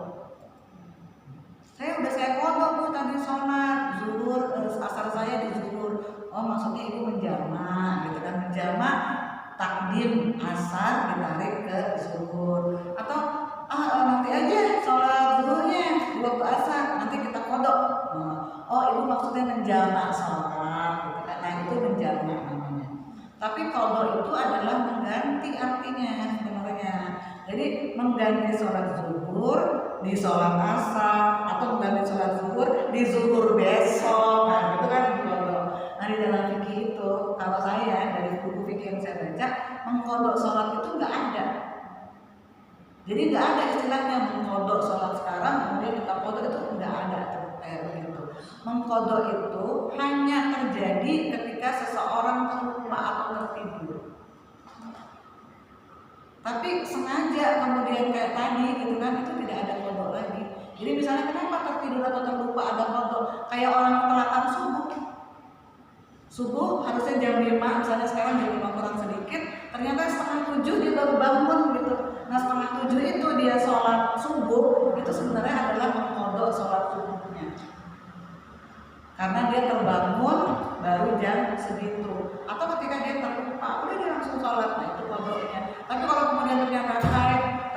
[SPEAKER 1] Saya kodok Bu tadi sholat zuhur, asar saya di zuhur. Oh maksudnya ibu menjamak gitu kan, menjamak takdim asar ditarik ke zuhur, atau nanti aja sholat zuhurnya di waktu asar nanti kita kodok. Oh ibu maksudnya menjamak sholat gitu kan. Nah itu menjamak namanya. Tapi kodok itu adalah mengganti artinya sebenarnya. Jadi mengganti sholat zuhur di sholat asar, atau mengganti sholat zuhur di zuhur besok. Nah itu kan kodok. Nah di dalam fikih itu, kalau saya dari buku fikih yang saya baca, mengkodok sholat itu nggak ada. Jadi nggak ada istilahnya mengkodok sholat sekarang kemudian kita kodok, itu nggak ada kayak begitu. Mengkodok itu hanya terjadi ketika seseorang terlupa atau tertidur. Tapi sengaja kemudian kayak tadi gitu kan, itu tidak ada kodok lagi. Jadi misalnya kenapa tertidur atau terlupa ada kodok? Kayak orang kelatan subuh harusnya jam 5, misalnya sekarang jam 5 kurang sedikit, ternyata 6:30 dia baru bangun gitu. Nah 6:30 itu dia sholat subuh, itu sebenarnya adalah mengkodok sholat subuhnya, karena dia terbangun baru jam segitu. Atau ketika dia terlupa, udah dia langsung sholat, nah itu kodoknya. Tapi kalau kemudian ternyata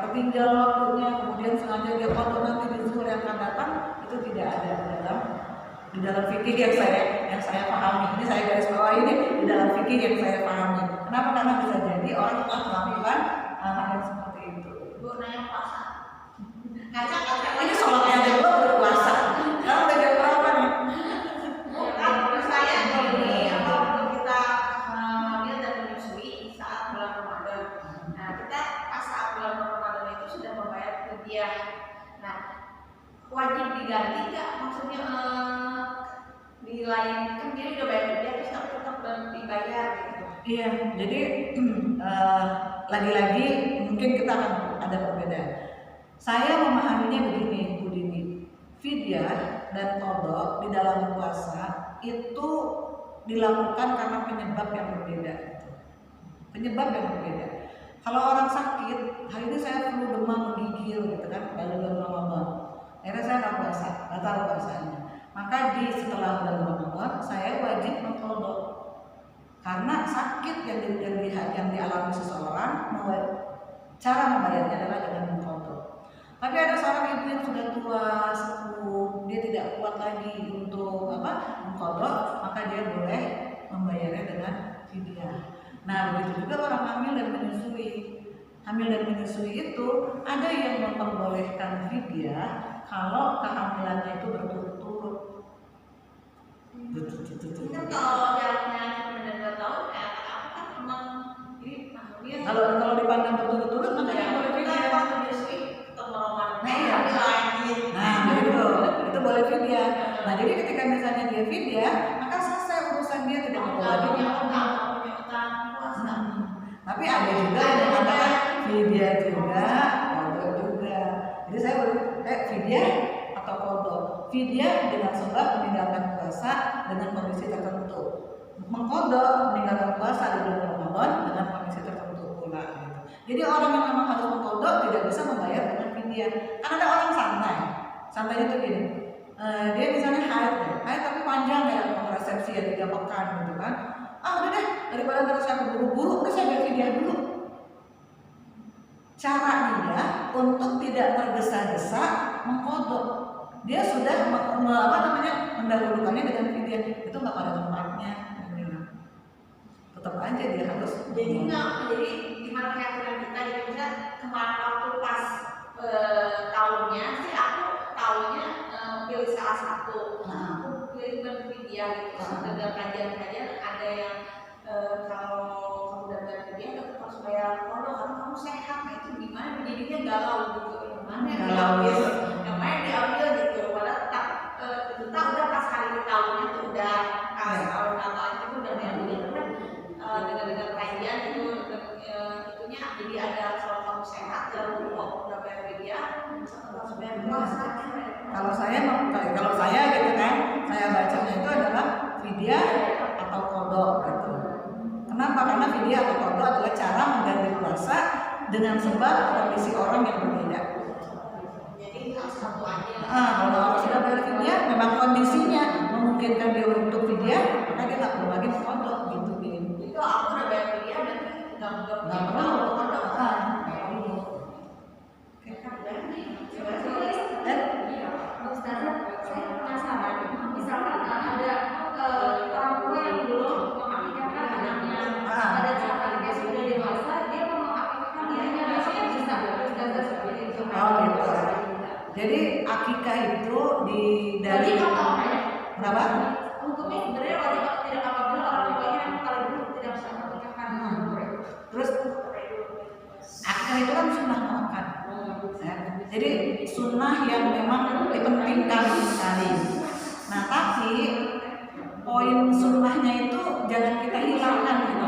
[SPEAKER 1] tertinggal waktunya, kemudian sengaja dia kodok nanti di zuhur yang akan datang, itu tidak ada di dalam fikih yang saya pahami. Ini saya garis bawah ini di dalam fikih yang saya pahami. Kenapa? Karena bisa jadi orang telah melakukan hal yang seperti itu.
[SPEAKER 2] Bu nanya puasa.
[SPEAKER 1] Ini sholatnya aja belum berpuasa. Sekarang udah jam berapa nih?
[SPEAKER 2] Menurut saya ini waktu kita hamil dan menyusui saat bulan Ramadan. Nah kita pas saat bulan Ramadan itu sudah membayar fidyah. Nah wajib diganti nggak? Maksudnya di lain kan dia udah bayar fidyah terus tapi tetap dibayar gitu.
[SPEAKER 1] Iya, jadi lagi-lagi mungkin kita akan ada perbedaan. Saya memahaminya begini, Bu Dini. Fidyah dan kodok di dalam puasa itu dilakukan karena penyebab yang berbeda. Penyebab yang berbeda. Kalau orang sakit, hari ini saya flu demam menggigil gitu kan, baru bulan Ramadan. Akhirnya saya nggak puasa, batal puasanya. Maka setelah bulan Ramadan saya wajib mengkodok. Karena sakit yang dialami seseorang, cara membayarnya adalah dengan mengkodok. Tapi ada seorang ibu yang sudah tua, maka dia boleh membayarnya dengan fidyah. Nah, begitu juga orang hamil dan menyusui. Hamil dan menyusui itu ada yang memperbolehkan fidyah kalau kehamilannya itu berturut-turut.
[SPEAKER 4] Kan kalau jaraknya cuma dari 2 tahun, aku kan memang ini hamil.
[SPEAKER 1] Kalau dipandang berturut-turut maka dia boleh fidyah.
[SPEAKER 4] Pas menyusui ketemu roman.
[SPEAKER 1] Nah, iya. Nah, itu boleh fidyah. Nah, jadi ketika misalnya dia fidyah, maka selesai urusan dia, tidak perlu lagi
[SPEAKER 4] punya utang puasa.
[SPEAKER 1] Tapi ada juga yang mengatakan fidyah juga, qadha juga. Jadi saya fidyah atau qadha. Fidyah dengan sebab meninggalkan puasa dengan kondisi tertentu. Mengqadha meninggalkan puasa di bulan Ramadan dengan kondisi tertentu pula gitu. Jadi orang yang memang harus mengqadha tidak bisa membayar dengan fidyah. Karena ada orang santai. Santainya itu gini. Dia misalnya haid tapi panjang ya kontrasepsi ya 3 pekan gitu kan. Udah deh, daripada terus saya buru-buru, udah saya bayar fidyah dulu. Cara dia untuk tidak tergesa-gesa mengqadha. Dia sudah mendahulukannya dengan fidyah. Itu nggak pada tempatnya. Tetap aja dia harus.
[SPEAKER 4] Jadi gimana keyakinan kita gitu, bisa kemarin waktu pas tahunnya sih aku tahunnya pilih salah satu. Aku pilih berfidyah gitu. Ada kajian-kajian ada yang kalau kamu udah bayar fidyah tetap harus bayar qadha karena kamu sehat. Nah itu gimana jadinya galau gitu. Yang mana yang diambil? Yang mana yang diambil gitu. Padahal kita udah pas hari tahunnya tuh udah pas tahun Natal itu udah diambil kan dengan kajian itu itunya jadi ada kalau kamu sehat jangan lupa udah bayar fidyah harus bayar puasa.
[SPEAKER 1] Kalau saya gitu kan, saya bacanya itu adalah fidyah atau qadha gitu. Kenapa? Karena fidyah atau qadha adalah cara mengganti puasa dengan sebab kondisi orang yang berbeda.
[SPEAKER 4] Jadi harus satu aja.
[SPEAKER 1] Kalau orang sudah bayar fidyah, memang kondisinya memungkinkan dia untuk fidyah, maka dia tak perlu lagi mengqadha gitu kan.
[SPEAKER 4] Itu aku udah bayar fidyah dan nggak
[SPEAKER 1] perlu
[SPEAKER 4] qadha.
[SPEAKER 3] Ustazah, saya penasaran. Misalkan ada orang tua yang belum mengakikahkan anaknya, pada saat anaknya sudah dewasa, dia mau mengakikahkan dirinya, biasanya bisa Ustazah seperti itu.
[SPEAKER 1] Gitu. Jadi akikah itu dari berapa?
[SPEAKER 3] Hukumnya sebenarnya wajib atau tidak apabila orang tuanya yang kalau dulu tidak bisa mengakikahkan.
[SPEAKER 1] Terus akikah itu kan sunnah muakkad. Jadi sunnah yang memang dipentingkan sekali. Nah, tapi poin sunnahnya itu jangan kita hilangkan gitu.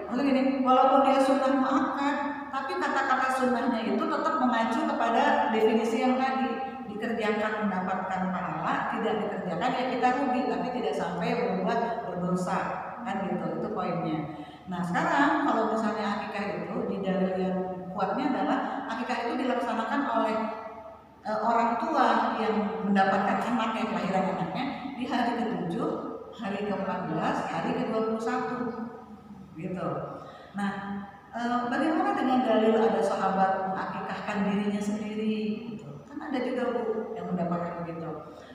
[SPEAKER 1] Maksudnya gini, walaupun dia sunnah muakkad, tapi kata-kata sunnahnya itu tetap mengacu kepada definisi yang tadi, dikerjakan mendapatkan pahala, tidak dikerjakan ya kita rugi, tapi tidak sampai berbuat berdosa, kan gitu. Itu poinnya. Nah, sekarang kalau misalnya akikah itu di dalil yang kuatnya adalah akikah itu dilaksanakan oleh orang tua yang mendapatkan anaknya, kelahiran anaknya di hari ke-7, hari ke-14, hari ke-21 gitu. Nah, bagaimana dengan dalil ada sahabat mengakikahkan dirinya sendiri gitu. Kan ada juga Bu yang mendapatkan begitu.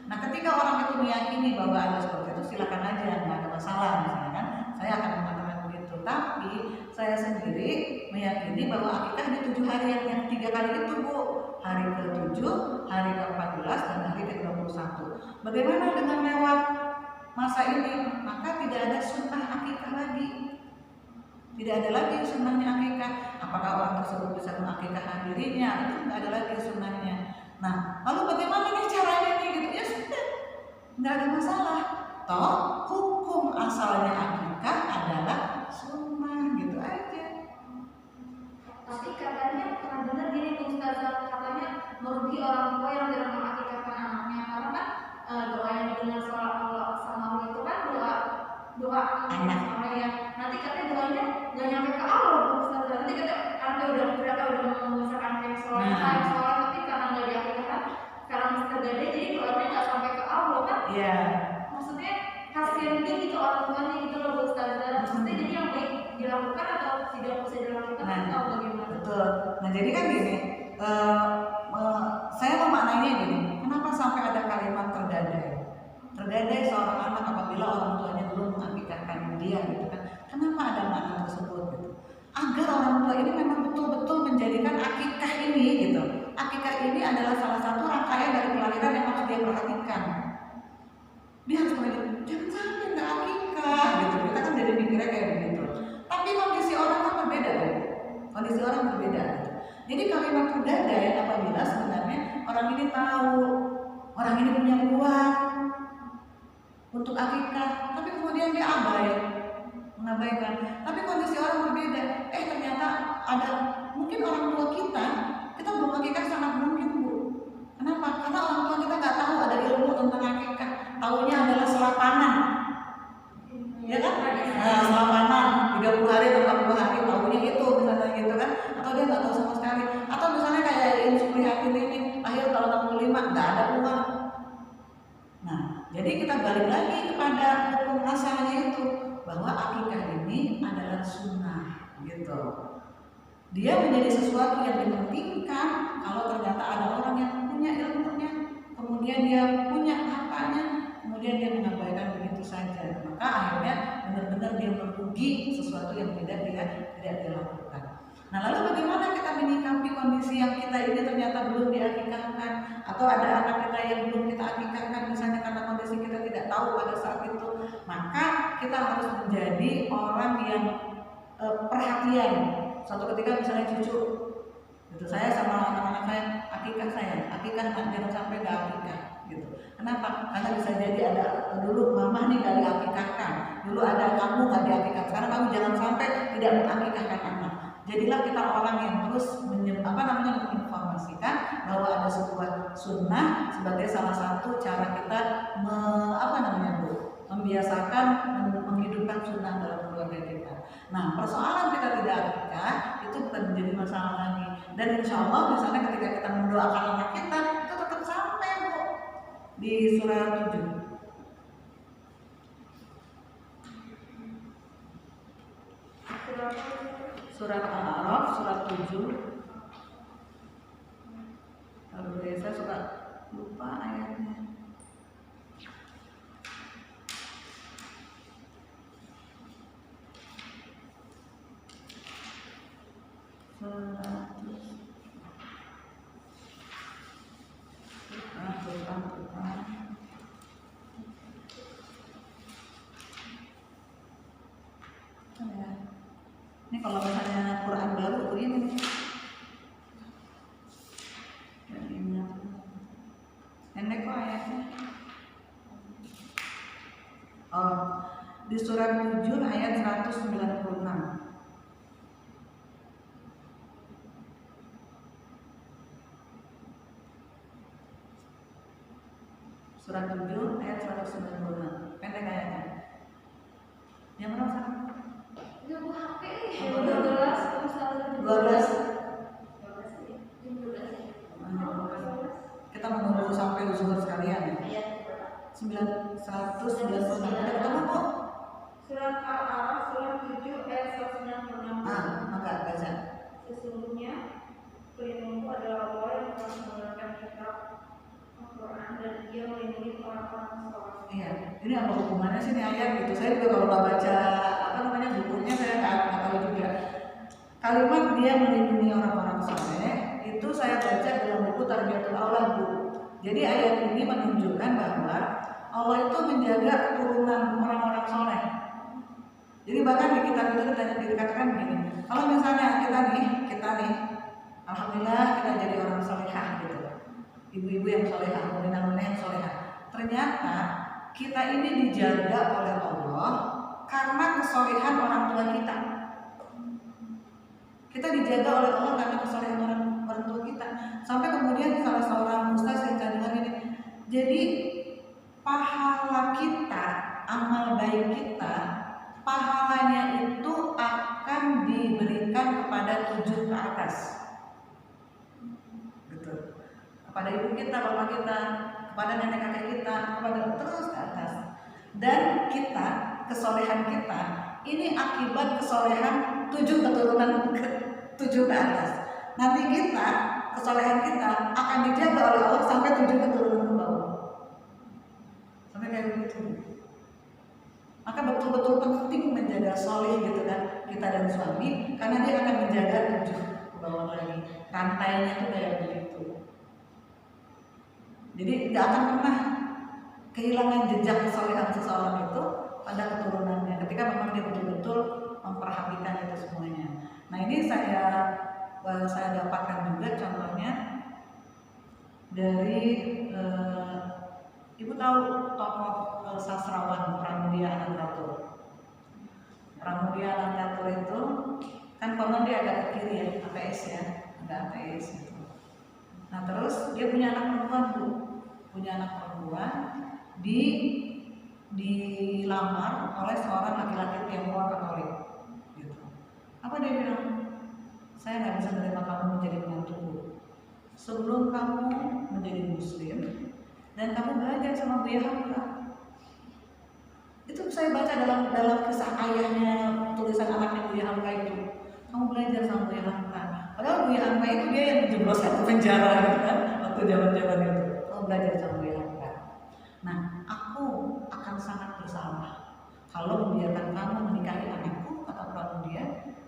[SPEAKER 1] Nah, ketika orang itu meyakini bahwa ada seperti itu, silakan aja, nggak ada masalah misalnya kan. Saya akan mengatakan begitu. Tapi saya sendiri meyakini bahwa akikah ada 7 hari yang 3 kali itu Bu. Hari ke-7, hari ke-14, dan hari ke-21. Bagaimana dengan lewat masa ini? Maka tidak ada sunnah akikah lagi. Tidak ada lagi sunnahnya akikah. Apakah orang tersebut bisa mengakikahkan dirinya? Itu tidak ada lagi sunnahnya. Nah, lalu bagaimana nih caranya nih gitu? Ya sudah, nggak ada masalah. Toh hukum asalnya akikah adalah sunnah gitu aja.
[SPEAKER 3] Tapi katanya pernah dengar gini Ustazah, katanya merugi orang tua yang tidak mengakikahkan anaknya karena kan doa yang didengar sama Allah itu kan doa anak yang nanti katanya doanya nggak nyampe ke Allah Ustazah. Nanti katanya anaknya udah membesarkan yang sholat tapi karena nggak diakikahkan sekarang masih tergade jadi doanya nggak sampai ke Allah kan?
[SPEAKER 1] Iya.
[SPEAKER 3] Maksudnya kasihan gitu orang tuanya gitu loh Ustazah. Maksudnya jadi yang baik dilakukan atau tidak bisa dilakukan atau bagaimana?
[SPEAKER 1] Betul. Nah, jadi kan gini, saya memaknainya gini, kenapa sampai ada kalimat tergadai? tergadai seorang anak apabila orang tuanya belum mengakikahkan dia gitu kan. Kenapa ada makna tersebut gitu? Agar orang tua ini memang betul-betul menjadikan akikah ini gitu. Akikah ini adalah salah satu rangkaian dari kelahiran yang harus dia perhatikan. Dia harus perhatikan, jangan sampai nggak akikah gitu. Kita kan jadi mikirnya kayak begitu. Tapi kondisi orang kan berbeda kan? Kondisi orang berbeda. Gitu. Jadi kalimat tergadai apabila sebenarnya orang ini tahu orang ini punya uang untuk akikah, tapi kemudian dia mengabaikan. Tapi kondisi orang berbeda. Ternyata ada mungkin orang tua kita belum akikah sangat mungkin Bu. Kenapa? Karena orang tua kita nggak tahu ada ilmu tentang akikah. Taunya adalah selapanan, ya kan? Nah, selapanan 30 hari atau 40 hari taunya itu misalnya gitu kan? Atau dia nggak tahu sama sekali. Atau misalnya kayak Iin Suprihatin ini lahir tahun 65 nggak ada uang. Nah, jadi kita balik lagi kepada hukum asalnya itu bahwa akikah ini adalah sunnah gitu. Dia menjadi sesuatu yang dipentingkan kalau ternyata ada orang yang punya ilmunya, kemudian dia punya hartanya, kemudian dia mengabaikan begitu saja. Maka akhirnya benar-benar dia merugi sesuatu yang tidak dilakukan. Nah, lalu bagaimana kita menyikapi kondisi yang kita ini ternyata belum diakikahkan, atau ada anak kita yang belum kita akikahkan misalnya karena kondisi kita tidak tahu pada saat itu, maka kita harus menjadi orang yang perhatian. Suatu ketika misalnya cucu, gitu, saya sama anak-anak saya, akikah jangan sampai nggak akikah, gitu. Kenapa? Karena bisa jadi ada dulu mama nih nggak diakikahkan, dulu ada kamu nggak diakikahkan, sekarang kamu jangan sampai tidak mengakikahkan anak. Jadilah kita orang yang terus menginformasikan bahwa ada sebuah sunnah sebagai salah satu cara kita membiasakan menghidupkan sunnah dalam keluarga kita. Nah, persoalan kita tidak akikah itu bukan menjadi masalah lagi. Dan insya Allah misalnya ketika kita mendoakan anak kita itu tetap sampai Bu di surat 7. Surat Al-A'raf surat 7. Lalu saya suka lupa ayatnya. Ini kalau misalnya Quran baru ini pendek kok ayatnya. Di surat 7 ayat 196. Surat 7 ayat 196. Pendek ayatnya. Yang berapa?
[SPEAKER 3] Nggak mau HP.
[SPEAKER 1] 12. Kita menunggu sampai zuhur sekalian ya. 196. Udah ketemu kok.
[SPEAKER 4] Surat Al-A'raf surat 7 ayat 196.
[SPEAKER 1] Maka baca.
[SPEAKER 4] Sesungguhnya pelindungku adalah Allah yang telah menurunkan kitab Al-Quran dan dia melindungi orang-orang soleh.
[SPEAKER 1] Iya, ini apa hubungannya sih ini ayat gitu? Saya juga kalau nggak baca bukunya saya nggak tahu juga. Kalimat dia melindungi orang-orang soleh itu saya baca dalam buku Tarbiyatul Aulad Bu. Jadi ayat ini menunjukkan bahwa Allah itu menjaga keturunan orang-orang soleh. Jadi bahkan di kitab itu dikatakan begini, kalau misalnya kita nih, alhamdulillah kita jadi orang solehah gitu, ibu-ibu yang solehah, wanita-wanita yang solehah. Ternyata kita ini dijaga oleh Allah karena kesolehan orang tua kita. Kita dijaga oleh Allah karena kesolehan orang tua kita. Sampai kemudian salah seorang ustaz yang bilang ini, jadi pahala kita, amal baik kita, pahalanya itu akan diberikan kepada 7 ke atas. Betul. Kepada ibu kita, bapak kita, kepada nenek kakek kita, kepada terus ke atas. Dan kita, kesolehan kita, ini akibat kesolehan 7 keturunan ke 7 ke atas. Nanti kita, kesolehan kita akan dijaga oleh Allah sampai 7 keturunan ke bawah. Sampai kayak itu. Maka betul-betul penting menjaga soleh gitu kan kita dan suami, karena dia akan menjaga 7 ke bawah lagi. Rantainya tuh kayak begitu. Jadi tidak akan pernah kehilangan jejak kesolehan seseorang itu pada keturunannya ketika memang dia betul-betul memperhatikan itu semuanya. Nah ini saya dapatkan juga contohnya dari Ibu tahu tokoh sastrawan Pramudia Anantatur. Pramudia Anantatur itu kan konon dia agak ke kiri ya, ateis ya, agak ateis gitu. Nah terus dia punya anak perempuan Bu, punya anak perempuan dilamar oleh seorang laki-laki Tionghoa Katolik gitu. Apa dia bilang? Saya nggak bisa menerima kamu menjadi menantuku sebelum kamu menjadi muslim dan kamu belajar sama Buya Hamka. Itu saya baca dalam kisah ayahnya, tulisan anaknya Buya Hamka itu. Kamu belajar sama Buya Hamka. Padahal Buya Hamka itu dia yang menjebloskan ke penjara gitu kan, waktu zaman-zaman itu. Kamu belajar sama Buya Hamka. Nah, aku akan sangat bersalah kalau membiarkan kamu menikahi anakku, kata Pramudia,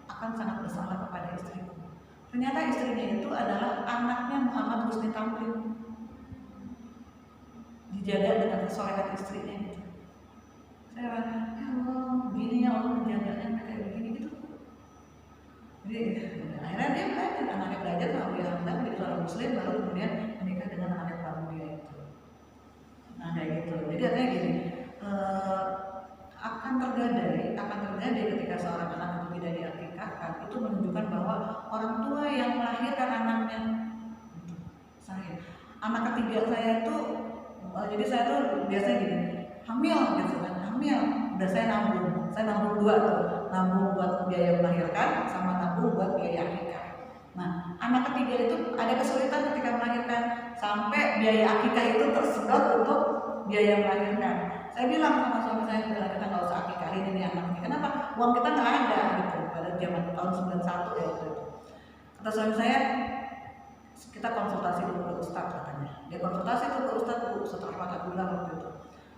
[SPEAKER 1] akan sangat bersalah kepada istriku. Ternyata istrinya itu adalah anaknya Muhammad Husni Tamrin. Dijaga dengan kesolehan istrinya gitu. Saya rasa, ya Allah, begini ya Allah menjaganya kayak begini gitu. Jadi akhirnya dia belajar, anaknya belajar sama Buya Hamka menjadi seorang muslim, baru kemudian menikah dengan anak Pramudia itu. Nah kayak gitu. Jadi artinya gini, akan terjadi ketika seorang anak itu tidak diakikahkan, itu menunjukkan bahwa orang tua yang melahirkan anaknya gitu. Saya anak ketiga saya itu jadi saya tuh biasanya gini, hamil gitu kan, hamil udah saya nabung 2 tuh, nabung buat biaya melahirkan sama nabung buat biaya akikah. Nah anak ketiga itu ada kesulitan ketika melahirkan, sampai biaya akikah itu tersedot untuk biaya melahirkan. Saya bilang sama suami saya, kita nggak usah akikahin ini anaknya. Kenapa? Uang kita nggak ada gitu pada zaman tahun 91 ya waktu itu. Kata suami saya, kita konsultasi dulu ke Ustadz katanya. Dia konsultasi tuh ke Ustadz Bu, Ustadz Ahmad Abdullah waktu itu.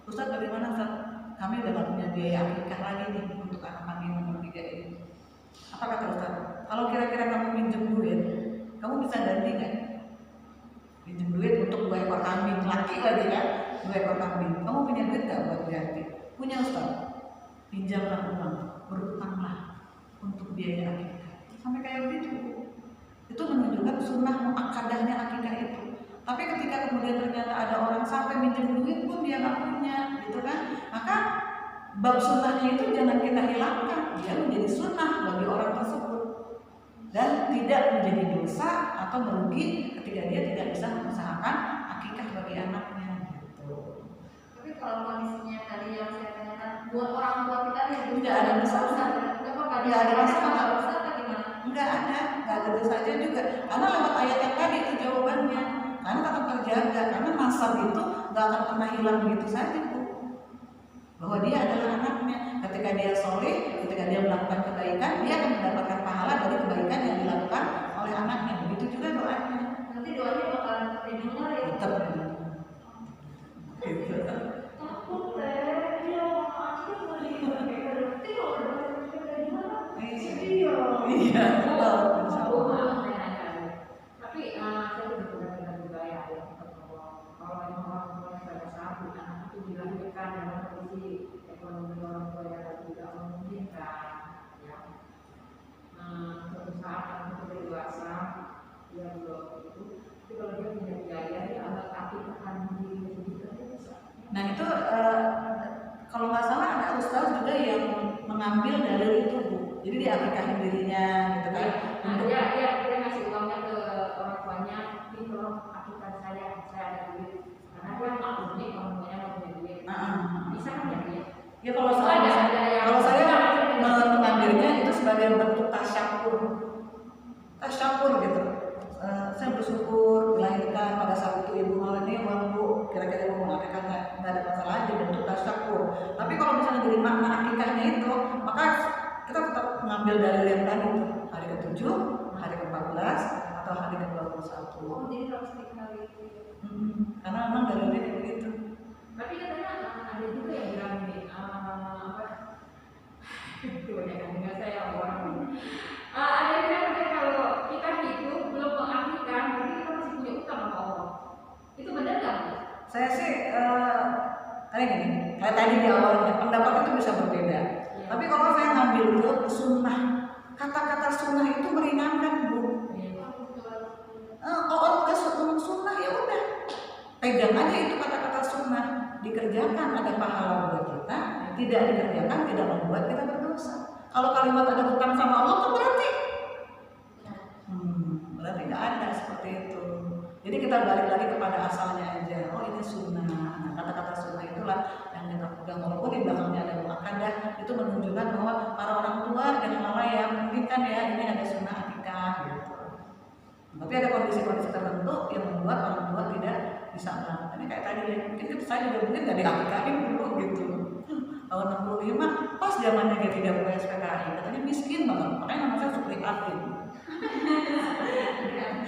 [SPEAKER 1] Ustadz bagaimana Ustadz? Kami udah gak punya biaya akikah lagi nih untuk anak kami nomor 3 ini. Apa kata Ustadz? Kalau kira-kira kamu minjem duit, kamu bisa ganti nggak? Minjem duit untuk 2 ekor kambing, laki lagi kan? 2 ekor kambing. Kamu punya duit nggak buat ganti? Punya Ustadz. Pinjamlah uang, berutanglah untuk biaya akikah. Sampai kayak begitu. Itu menunjukkan sunnah muakkadahnya akikah itu. Tapi ketika kemudian ternyata ada orang sampai minjem duit pun dia nggak punya, gitu kan? Maka bab sunnahnya itu jangan kita hilangkan. Dia menjadi sunnah bagi orang tersebut dan tidak menjadi dosa atau merugi ketika dia tidak bisa mengusahakan akikah bagi anaknya. Gitu.
[SPEAKER 2] Tapi kalau kondisinya tadi yang saya tanyakan, buat orang tua kita yang
[SPEAKER 1] tidak ada masalah. Tidak ada masalah. Enggak ada dosanya juga. Karena lewat ayat yang tadi itu jawabannya. Karena tetap terjaga, karena nasab itu nggak akan pernah hilang begitu saja Bu. Bahwa dia adalah anaknya. Ketika dia soleh, ketika dia melakukan kebaikan, dia akan mendapatkan pahala dari kebaikan yang dilakukan oleh anaknya. Begitu juga doanya.
[SPEAKER 2] Nanti doanya bakalan didengar ya.
[SPEAKER 1] Tetap. Gitu.
[SPEAKER 2] Takut deh, ya aku boleh berarti kalau dari mana?
[SPEAKER 1] Iya.
[SPEAKER 3] Tapi saya juga juga ya kalau memang orang tua yang pada saat anak itu dilahirkan dalam kondisi ekonomi orang tua yang tidak memungkinkan, ya. Suatu saat anak itu dewasa, dia belum itu, tapi kalau dia punya biaya, dia akan akikahkan diri sendiri.
[SPEAKER 1] Nah itu kalau nggak salah ada ustaz juga yang mengambil dalil itu Bu. Jadi diakikahin dirinya gitu kan.
[SPEAKER 3] Nah, dia ngasih uangnya ke orang tuanya, ini tolong akikah saya ada duit. Karena dia maklumnya orang tuanya nggak punya duit. Bisa kan ya dia?
[SPEAKER 1] Ya kalau saya mengambilnya itu sebagai bentuk tasyakur gitu. Saya bersyukur dilahirkan pada saat itu ibu mau ini uang Bu, kira-kira ibu mau akikah nggak ada masalah aja, bentuk tasyakur. Tapi kalau misalnya jadi makna akikahnya itu, maka kita tetap mengambil dalil yang tadi itu hari ke-7, hari ke-14 atau hari ke-21.
[SPEAKER 2] Oh, jadi harus dikali.
[SPEAKER 1] Karena memang dalilnya kayak begitu.
[SPEAKER 3] Tapi katanya ada juga
[SPEAKER 1] Saya sih kayak gini, kayak tadi di awalnya pendapat itu bisa berbeda. Tapi kalau saya ngambil ke sunnah, kata-kata sunnah itu meringankan, Bu. Kalau orang udah ngomong sunnah ya udah, pegang aja itu kata-kata sunnah, dikerjakan ada pahala buat kita, tidak dikerjakan tidak membuat kita berdosa. Kalau kalimat ada hutang sama Allah kan berarti nggak ada seperti itu. Jadi kita balik lagi kepada asalnya aja. Oh ini sunnah. Nah, kata-kata sunnah itulah yang kita pegang. Walaupun di belakangnya ada muakkadah, itu menunjukkan bahwa para orang tua jangan lama ya, mungkin kan ya ini ada sunnah akikah gitu. Tapi ada kondisi-kondisi tertentu yang membuat orang tua tidak bisa melakukan. Ini kayak tadi ya, mungkin saya juga mungkin nggak diakikahin dulu gitu. Tahun 65 pas zamannya dia tidak punya SPKI, katanya miskin banget, makanya nama saya Suprihatin.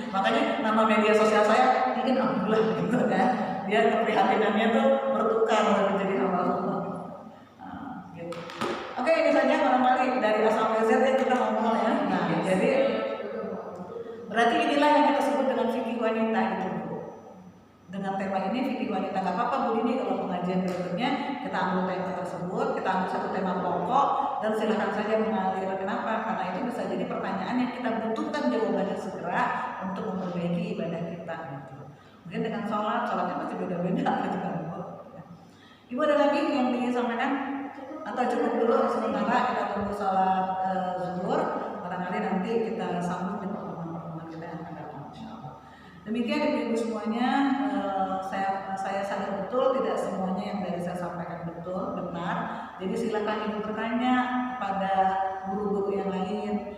[SPEAKER 1] Makanya nama media sosial saya ingin Abdullah gitu kan. Dia keprihatinannya tuh bertukar menjadi Allah. Gitu. Oke, ini saja barangkali dari A sampai Z ya kita ngomong ya. Nah, jadi berarti inilah yang kita sebut dengan fikih wanita gitu. Dengan tema ini fikih wanita, nggak apa-apa Bu Dini kalau pengajian berikutnya kita ambil tema tersebut, kita ambil satu tema pokok dan silakan saja mengalir. Kenapa? Karena itu bisa jadi pertanyaan yang kita butuhkan jawabannya segera untuk memperbaiki ibadah kita gitu. Mungkin dengan sholatnya pasti beda-beda gitu kan Bu. Ibu ada lagi yang ingin sampaikan? Atau cukup dulu sementara kita tunggu sholat zuhur, barangkali nanti kita sambung dengan pertemuan-pertemuan kita yang akan datang insyaallah. Demikian ibu-ibu semuanya, saya sadar betul tidak semuanya yang dari saya sampaikan betul benar. Jadi silakan ibu bertanya pada guru-guru yang lain,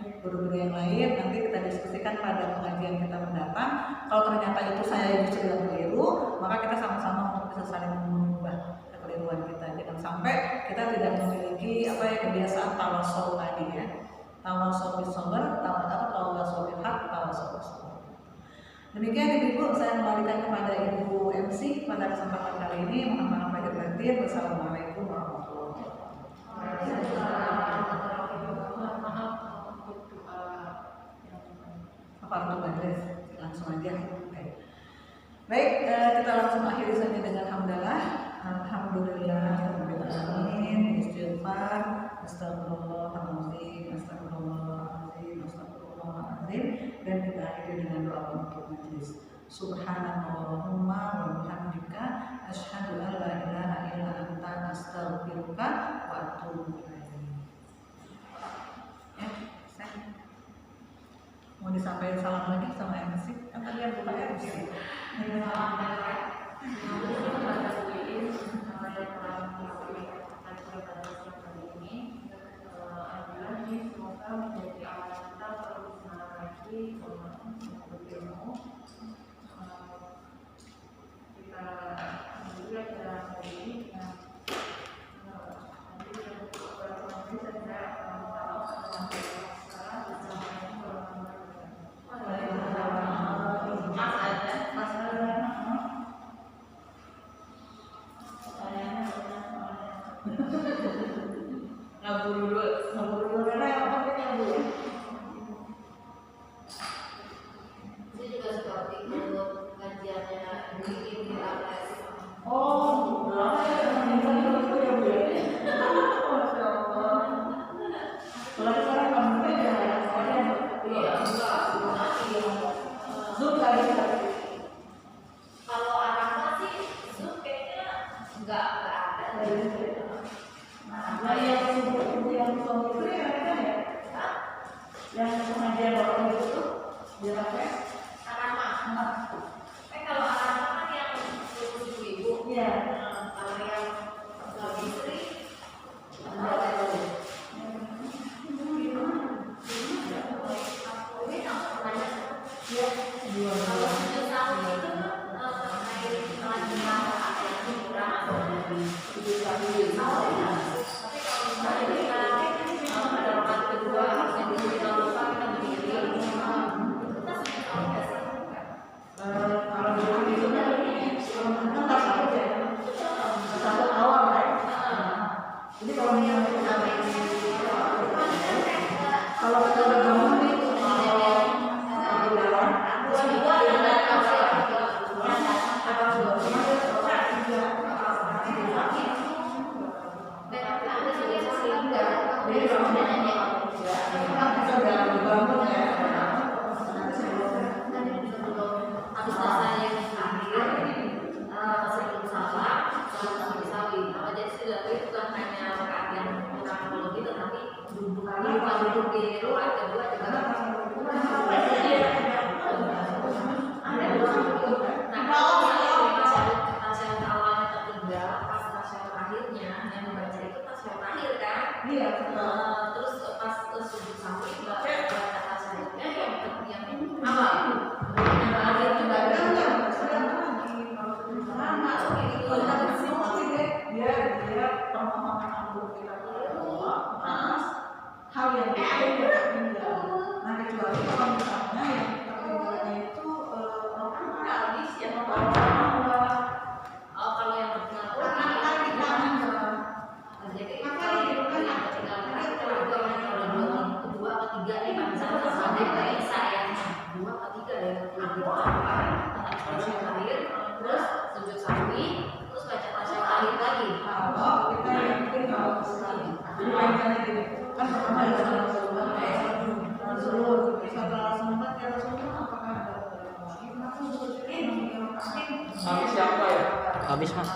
[SPEAKER 1] nanti kita diskusikan pada pengajian kita mendatang. Kalau ternyata itu saya justru yang keliru, maka kita sama-sama untuk bisa saling mengubah kekeliruan kita. Jangan sampai kita tidak memiliki kebiasaan tawasul tadi ya. Tawasul bis sabr, tawasul bil haq, tawasul bis sabr. Demikian ibu-ibu, saya kembalikan kepada Ibu MC pada kesempatan kali ini. Mohon maaf lahir batin. Wassalamualaikum warahmatullahi wabarakatuh. Apa untuk majelis? Langsung aja. Oke. Baik, kita langsung akhiri saja dengan hamdalah. Alhamdulillahirabbil alamin. Istighfar. Astagfirullahaladzim. Dan kita akhiri dengan doa penutup majelis. Subhanallahumma wa bihamdika asyhadu an la ilaha illa anta astaghfiruka wa atubu ilaik. Ya, mau disampaikan salam lagi sama MC? Kan tadi yang buka MC.
[SPEAKER 3] Semoga menjadi awal kita terus lagi berilmu. Kita juga dalam hari ini
[SPEAKER 2] di rakaat kedua juga
[SPEAKER 4] Ada
[SPEAKER 2] nah
[SPEAKER 1] Kalau
[SPEAKER 2] tasyahud awalnya tertinggal pas tasyahud akhirnya yang membaca itu tasyahud akhir kan.
[SPEAKER 1] iya,
[SPEAKER 2] Terus pas sujud sahwi baca tasyahudnya yang awal yang akhir juga ada
[SPEAKER 1] dia permohonan ampun kita kepada Allah atas hal yang dia tertinggal. Nah kecuali kalau misalnya yang tertinggalnya itu
[SPEAKER 2] habis ya kalau yang tertinggal jadi kalau yang tertinggal kedua atau tiga nih kan sama kayak saya 2 atau 3 deh tasyahud akhir terus sujud sahwi terus baca tasyahud akhir lagi.
[SPEAKER 1] kalau kita yakin kalau sekali misalnya gini kan pertama ada Rasulullah setelah sempat ya Rasulullah apakah ada lagi?
[SPEAKER 5] Habis siapa ya?
[SPEAKER 6] Habis, Mas.